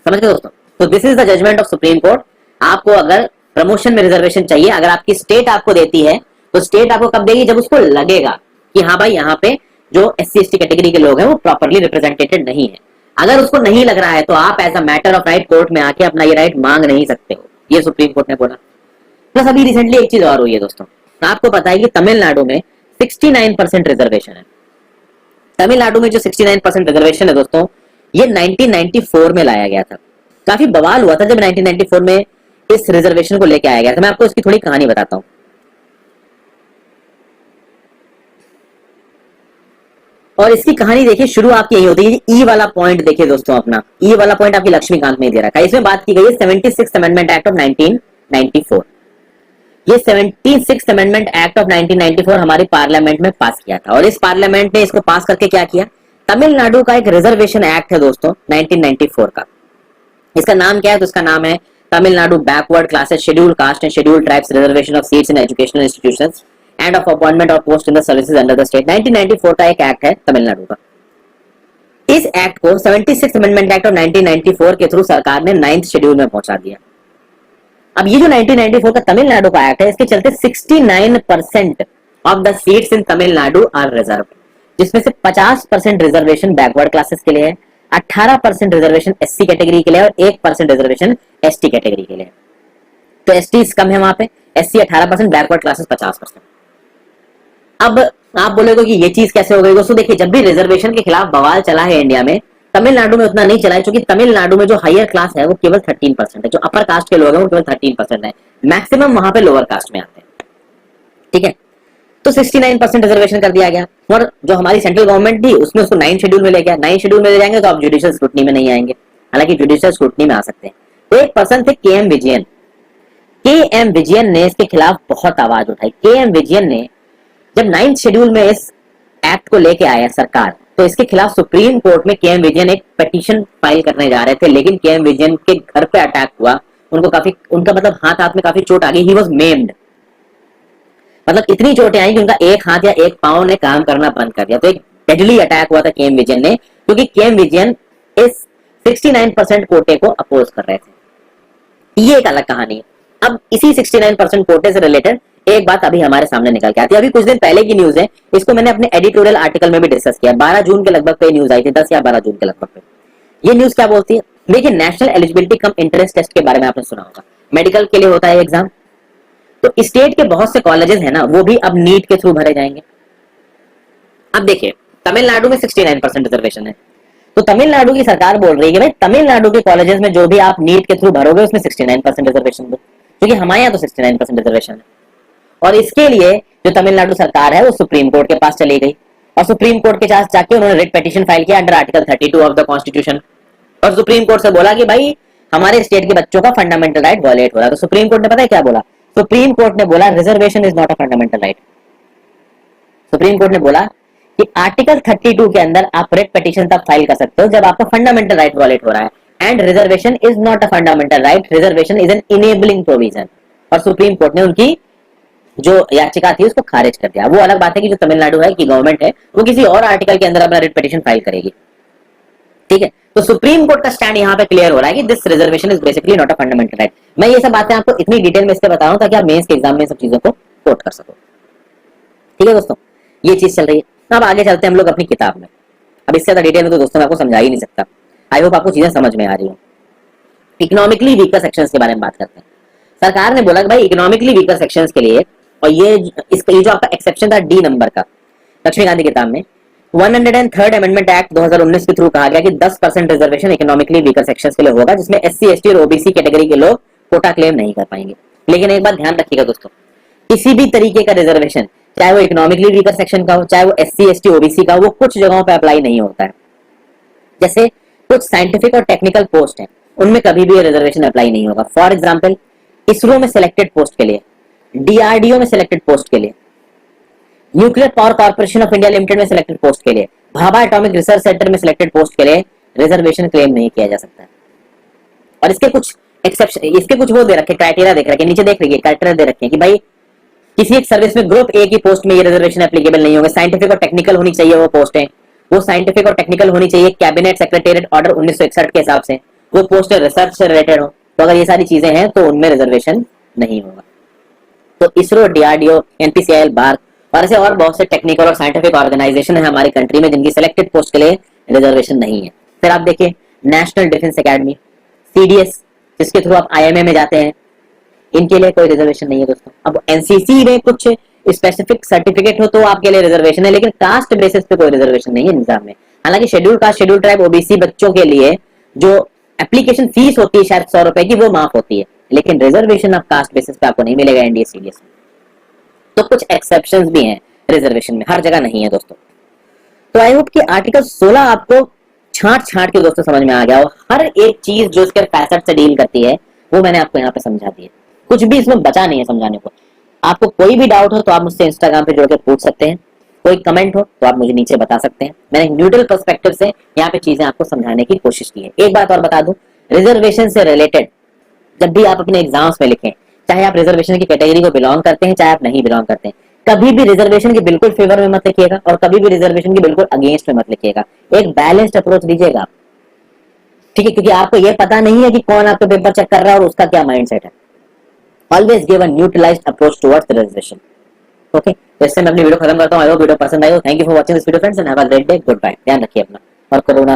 समझ गए दोस्तों? तो this is the judgment of supreme court. आपको अगर प्रमोशन में रिजर्वेशन चाहिए, अगर आपकी स्टेट आपको देती है, तो स्टेट आपको कब देगी? जब उसको लगेगा कि हाँ भाई यहाँ पे जो SC ST कैटेगरी के लोग हैं वो प्रॉपर्ली रिप्रेजेंटेटेड नहीं है। अगर उसको नहीं लग रहा है तो आप as a matter of right court में आके अपना ये राइट मांग नहीं सकते हो, ये सुप्रीम कोर्ट ने बोला। प्लस अभी रिसेंटली एक चीज और हुई है दोस्तों, आपको पता है कि तमिलनाडु में 69% रिजर्वेशन है। तमिलनाडु में जो 69% रिजर्वेशन है दोस्तों, ये 1994 में लाया गया था। काफी बवाल हुआ था जब 1994 में इस रिजर्वेशन को लेके आया गया था। मैं आपको इसकी थोड़ी कहानी बताता हूं। और इसकी कहानी देखिए, शुरू आपकी यही होती है। ई वाला पॉइंट देखिए दोस्तों, अपना ई वाला पॉइंट आपकी लक्ष्मीकांत में दे रखा है। इसमें बात की गई है 76th अमेंडमेंट एक्ट ऑफ 1994। ये 76th अमेंडमेंट एक्ट ऑफ 1994 हमारी पार्लियामेंट में पास किया था, और इस पार्लियामेंट ने इसको पास करके क्या किया? तमिलनाडु का एक रिजर्वेशन एक्ट है दोस्तों 1994 का। इसका नाम क्या है? तो इसका नाम है Tamil Nadu backward classes, scheduled caste and scheduled tribes, reservation of seats in educational institutions end of appointment of post in the services under the state. 1994 का एक एक्ट है तमिलनाडु का। इस एक्ट को 76 अमेंडमेंट एक्ट ऑफ 1994 के थ्रू सरकार ने 9th शेड्यूल में पहुंचा दिया। अब ये जो 1994 का तमिलनाडु का एक्ट है, इसके चलते 69% of the seats in Tamil Nadu are reserve, जिसमें से 50% रिजर्वेशन बैकवर्ड क्लासेस के लिए है, 18% रिजर्वेशन एससी कैटेगरी के लिए और 1% रिजर्वेशन एसटी कैटेगरी के लिए। तो एसटी कम है वहां पे, एससी 18%, बैकवर्ड क्लासेस 50%। अब आप बोलोगे कि ये चीज कैसे हो गई दोस्तों? देखिए, जब भी रिजर्वेशन के खिलाफ बवाल चला है इंडिया में, तमिलनाडु में उतना नहीं चला है, क्योंकि तमिलनाडु में जो हायर क्लास है वो केवल 13% है, जो अपर कास्ट के लोग हैं वो केवल 13% है, मैक्सिमम वहां पे लोअर कास्ट में आते हैं। ठीक है, तो 69% रिजर्वेशन कर दिया गया। और जो हमारी सेंट्रल गवर्नमेंट थी उसने उसको 9 शेड्यूल में ले गया। 9 शेड्यूल में ले जाएंगे तो आप जुडिशियल स्क्रूटनी में नहीं आएंगे, हालांकि जुडिशियल स्क्रूटनी में आ सकते हैं। तो एक पर्सन थे के.एम. विजयन। के.एम. विजयन ने इसके खिलाफ बहुत आवाज उठाई। के.एम. विजयन ने जब 9th शेड्यूल में इस एक्ट को लेके आया सरकार, तो इसके खिलाफ सुप्रीम कोर्ट में के.एम. विजयन एक पिटीशन फाइल करने जा रहे थे, लेकिन के.एम. विजयन के घर पे अटैक हुआ। उनका मतलब हाथ में काफी चोट आ गई। ही वॉज मेम्ड, मतलब इतनी चोटें आई कि उनका एक हाथ या एक पांव ने काम करना बंद कर दिया। तो एक डेडली अटैक हुआ था के.एम. विजयन ने, क्योंकि के.एम. विजयन इस 69% कोटे को अपोज कर रहे थे। ये एक अलग कहानी है। अब इसी 69% कोटे से रिलेटेड एक बात अभी हमारे सामने निकल के आती है। अभी कुछ दिन पहले की न्यूज है, इसको मैंने अपने एडिटोरियल आर्टिकल में भी डिस्कस किया। 12 जून के लगभग पे न्यूज आई थी, 10 या 12 जून के लगभग पे। ये न्यूज क्या बोलती है? देखिए, national eligibility cum entrance test के बारे में आपने सुना होगा। मेडिकल के लिए होता है एग्जाम, तो स्टेट के बहुत से कॉलेजेस है ना, वो भी अब नीट के थ्रू भरे जाएंगे। अब देखिए, तमिलनाडु में 69% रिजर्वेशन है, तो तमिलनाडु की सरकार बोल रही है कि भाई तमिलनाडु के कॉलेजेस में जो भी आप नीट के थ्रू भरोगे उसमें 69% रिजर्वेशन दो, क्योंकि हमारे यहाँ तो 69% रिजर्वेशन है। और इसके लिए जो तमिलनाडु सरकार है वो सुप्रीम कोर्ट के पास चली गई, और सुप्रीम कोर्ट के पास जाके उन्होंने रिट पिटीशन फाइल किया under article 32 of the constitution, और सुप्रीम कोर्ट से बोला कि भाई हमारे स्टेट के बच्चों का फंडामेंटल राइट वायलेट हो रहा है। तो सुप्रीम कोर्ट ने पता है क्या बोला? सुप्रीम कोर्ट ने बोला reservation is not a fundamental right. Supreme court ने बोला कि आर्टिकल 32 के अंदर आप रिट पिटीशन तब फाइल कर सकते हो जब आपका फंडामेंटल राइट वायलेट हो रहा है, and reservation is not a fundamental right, reservation is an enabling provision. और सुप्रीम कोर्ट ने उनकी जो याचिका थी उसको खारिज कर दिया। वो अलग बात है कि जो तमिलनाडु है की गवर्नमेंट है वो किसी और आर्टिकल के अंदर अपना रिट पिटीशन फाइल करेगी। ठीक है, तो सुप्रीम कोर्ट का स्टैंड यहाँ पे क्लियर हो रहा है कि this reservation is basically not a fundamental right. मैं ये सब बातें आपको इतनी डिटेल में इसलिए बता रहा हूं ताकि आप मेंस के एग्जाम में सब चीजों को कोट कर सको। ठीक है दोस्तों, ये चीज चल रही है। अब आगे चलते हैं हम लोग अपनी किताब में। अब इससे ज्यादा डिटेल में तो दोस्तों मैं आपको समझा ही नहीं सकता। आई होप आपको चीजें समझ में आ रही हो। इकोनॉमिकली वीकर सेक्शंस के बारे में बात करते हैं। सरकार ने बोला कि भाई इकोनॉमिकली वीकर सेक्शंस के लिए, और ये जो आपका एक्सेप्शन था डी नंबर का लक्ष्मीकांत की किताब में, 103rd अमेंडमेंट एक्ट 2019 के थ्रू कहा गया कि 10% रिजर्वेशन इकोनॉमिकली वीकर सेक्शंस के लिए होगा, जिसमें एससी, एसटी और ओबीसी कैटेगरी के लोग कोटा क्लेम नहीं कर पाएंगे। लेकिन एक बात ध्यान रखिएगा दोस्तों, किसी भी तरीके का रिजर्वेशन, चाहे वो इकोनॉमिकली वीकर सेक्शन का हो, चाहे वो एससी, एसटी, ओबीसी का, वो कुछ जगहों पर अप्लाई नहीं होता है। जैसे कुछ साइंटिफिक और टेक्निकल पोस्ट है, उनमें कभी भी रिजर्वेशन अप्लाई नहीं होगा। फॉर एग्जाम्पल, इसरो में सिलेक्टेड पोस्ट के लिए, डीआरडीओ में सिलेक्टेड पोस्ट के लिए, nuclear power corporation of India limited में सिलेक्टेड पोस्ट के लिए, भाभा एटॉमिक रिसर्च सेंटर में सिलेक्टेड पोस्ट के लिए रिजर्वेशन क्लेम नहीं किया जा सकता है। और इसके कुछ एक्सेप्शन, इसके कुछ वो दे रखे, क्राइटेरिया देख रखे, नीचे देख रखिए क्राइटेरिया दे रखे कि भाई किसी एक सर्विस में ग्रुप ए की पोस्ट में ये रिजर्वेशन एप्लीकेबल नहीं होगा। साइंटिफिक और टेक्निकल होनी चाहिए वो पोस्ट है, वो साइंटिफिक और टेक्निकल होनी चाहिए कैबिनेट सेक्रेटेरिएट ऑर्डर 1961 के हिसाब से, वो पोस्ट रिसर्च से रिलेटेड हो। तो अगर ये सारी चीजें हैं तो उनमें रिजर्वेशन नहीं होगा। तो इसरो, डीआरडीओ, एनपीसीआईएल, बार्क और ऐसे और बहुत से टेक्निकल और साइंटिफिक ऑर्गेनाइजेशन है हमारी कंट्री में जिनकी सिलेक्टेड पोस्ट के लिए रिजर्वेशन नहीं है। फिर आप देखिए नेशनल डिफेंस एकेडमी, सीडीएस, जिसके थ्रू आप आईएमए में जाते हैं, इनके लिए कोई रिजर्वेशन नहीं है दोस्तों। अब एनसीसी में कुछ स्पेसिफिक सर्टिफिकेट हो तो आपके लिए रिजर्वेशन है, लेकिन कास्ट बेसिस पे कोई रिजर्वेशन नहीं है निजाम में। हालांकि schedule caste, schedule tribe, OBC बच्चों के लिए जो एप्लीकेशन फीस होती है शायद 100 रुपए की, वो माफ होती है, लेकिन रिजर्वेशन ऑफ कास्ट बेसिस पे आपको नहीं मिलेगा एनडीए सीडीएस में। तो कुछ एक्सेप्शंस भी हैं रिजर्वेशन में, हर जगह नहीं है दोस्तों। तो आई होप कि आर्टिकल 16 आपको छांट के दोस्तों समझ में आ गया हो। हर एक चीज जो इसके फैसेट से डील करती है वो मैंने आपको यहाँ पे समझा दी है, कुछ भी इसमें बचा नहीं है समझाने को। आपको कोई भी डाउट हो तो आप मुझसे इंस्टाग्राम पे जुड़ के पूछ सकते हैं, कोई कमेंट हो तो आप मुझे नीचे बता सकते हैं। मैंने न्यूट्रल पर्सपेक्टिव से यहाँ पे चीजें आपको समझाने की कोशिश की है। एक बात और बता दूं, रिजर्वेशन से रिलेटेड जब भी आप अपने एग्जाम्स में लिखें, चाहे आप रिजर्वेशन की कैटेगरी को बिलोंग करते हैं चाहे आप नहीं बिलोंग करते हैं, कभी भी रिजर्वेशन के बिल्कुल फेवर में मत लिखिएगा और कभी भी रिजर्वेशन के बिल्कुल अगेंस्ट में मत लिखिएगा। एक बैलेंस्ड अप्रोच दीजिएगा, ठीक है, क्योंकि आपको यह पता नहीं है कि कौन आपका पेपर चेक कर रहा है और उसका क्या माइंडसेट है। Always give a neutralised approach towards the reservation. Okay, तो इससे मैं अपनी वीडियो खत्म करता हूं। आई होप वीडियो पसंद आई हो। Thank you for watching this video friends and have a great day. Good bye. ध्यान रखिए अपना और कोरोना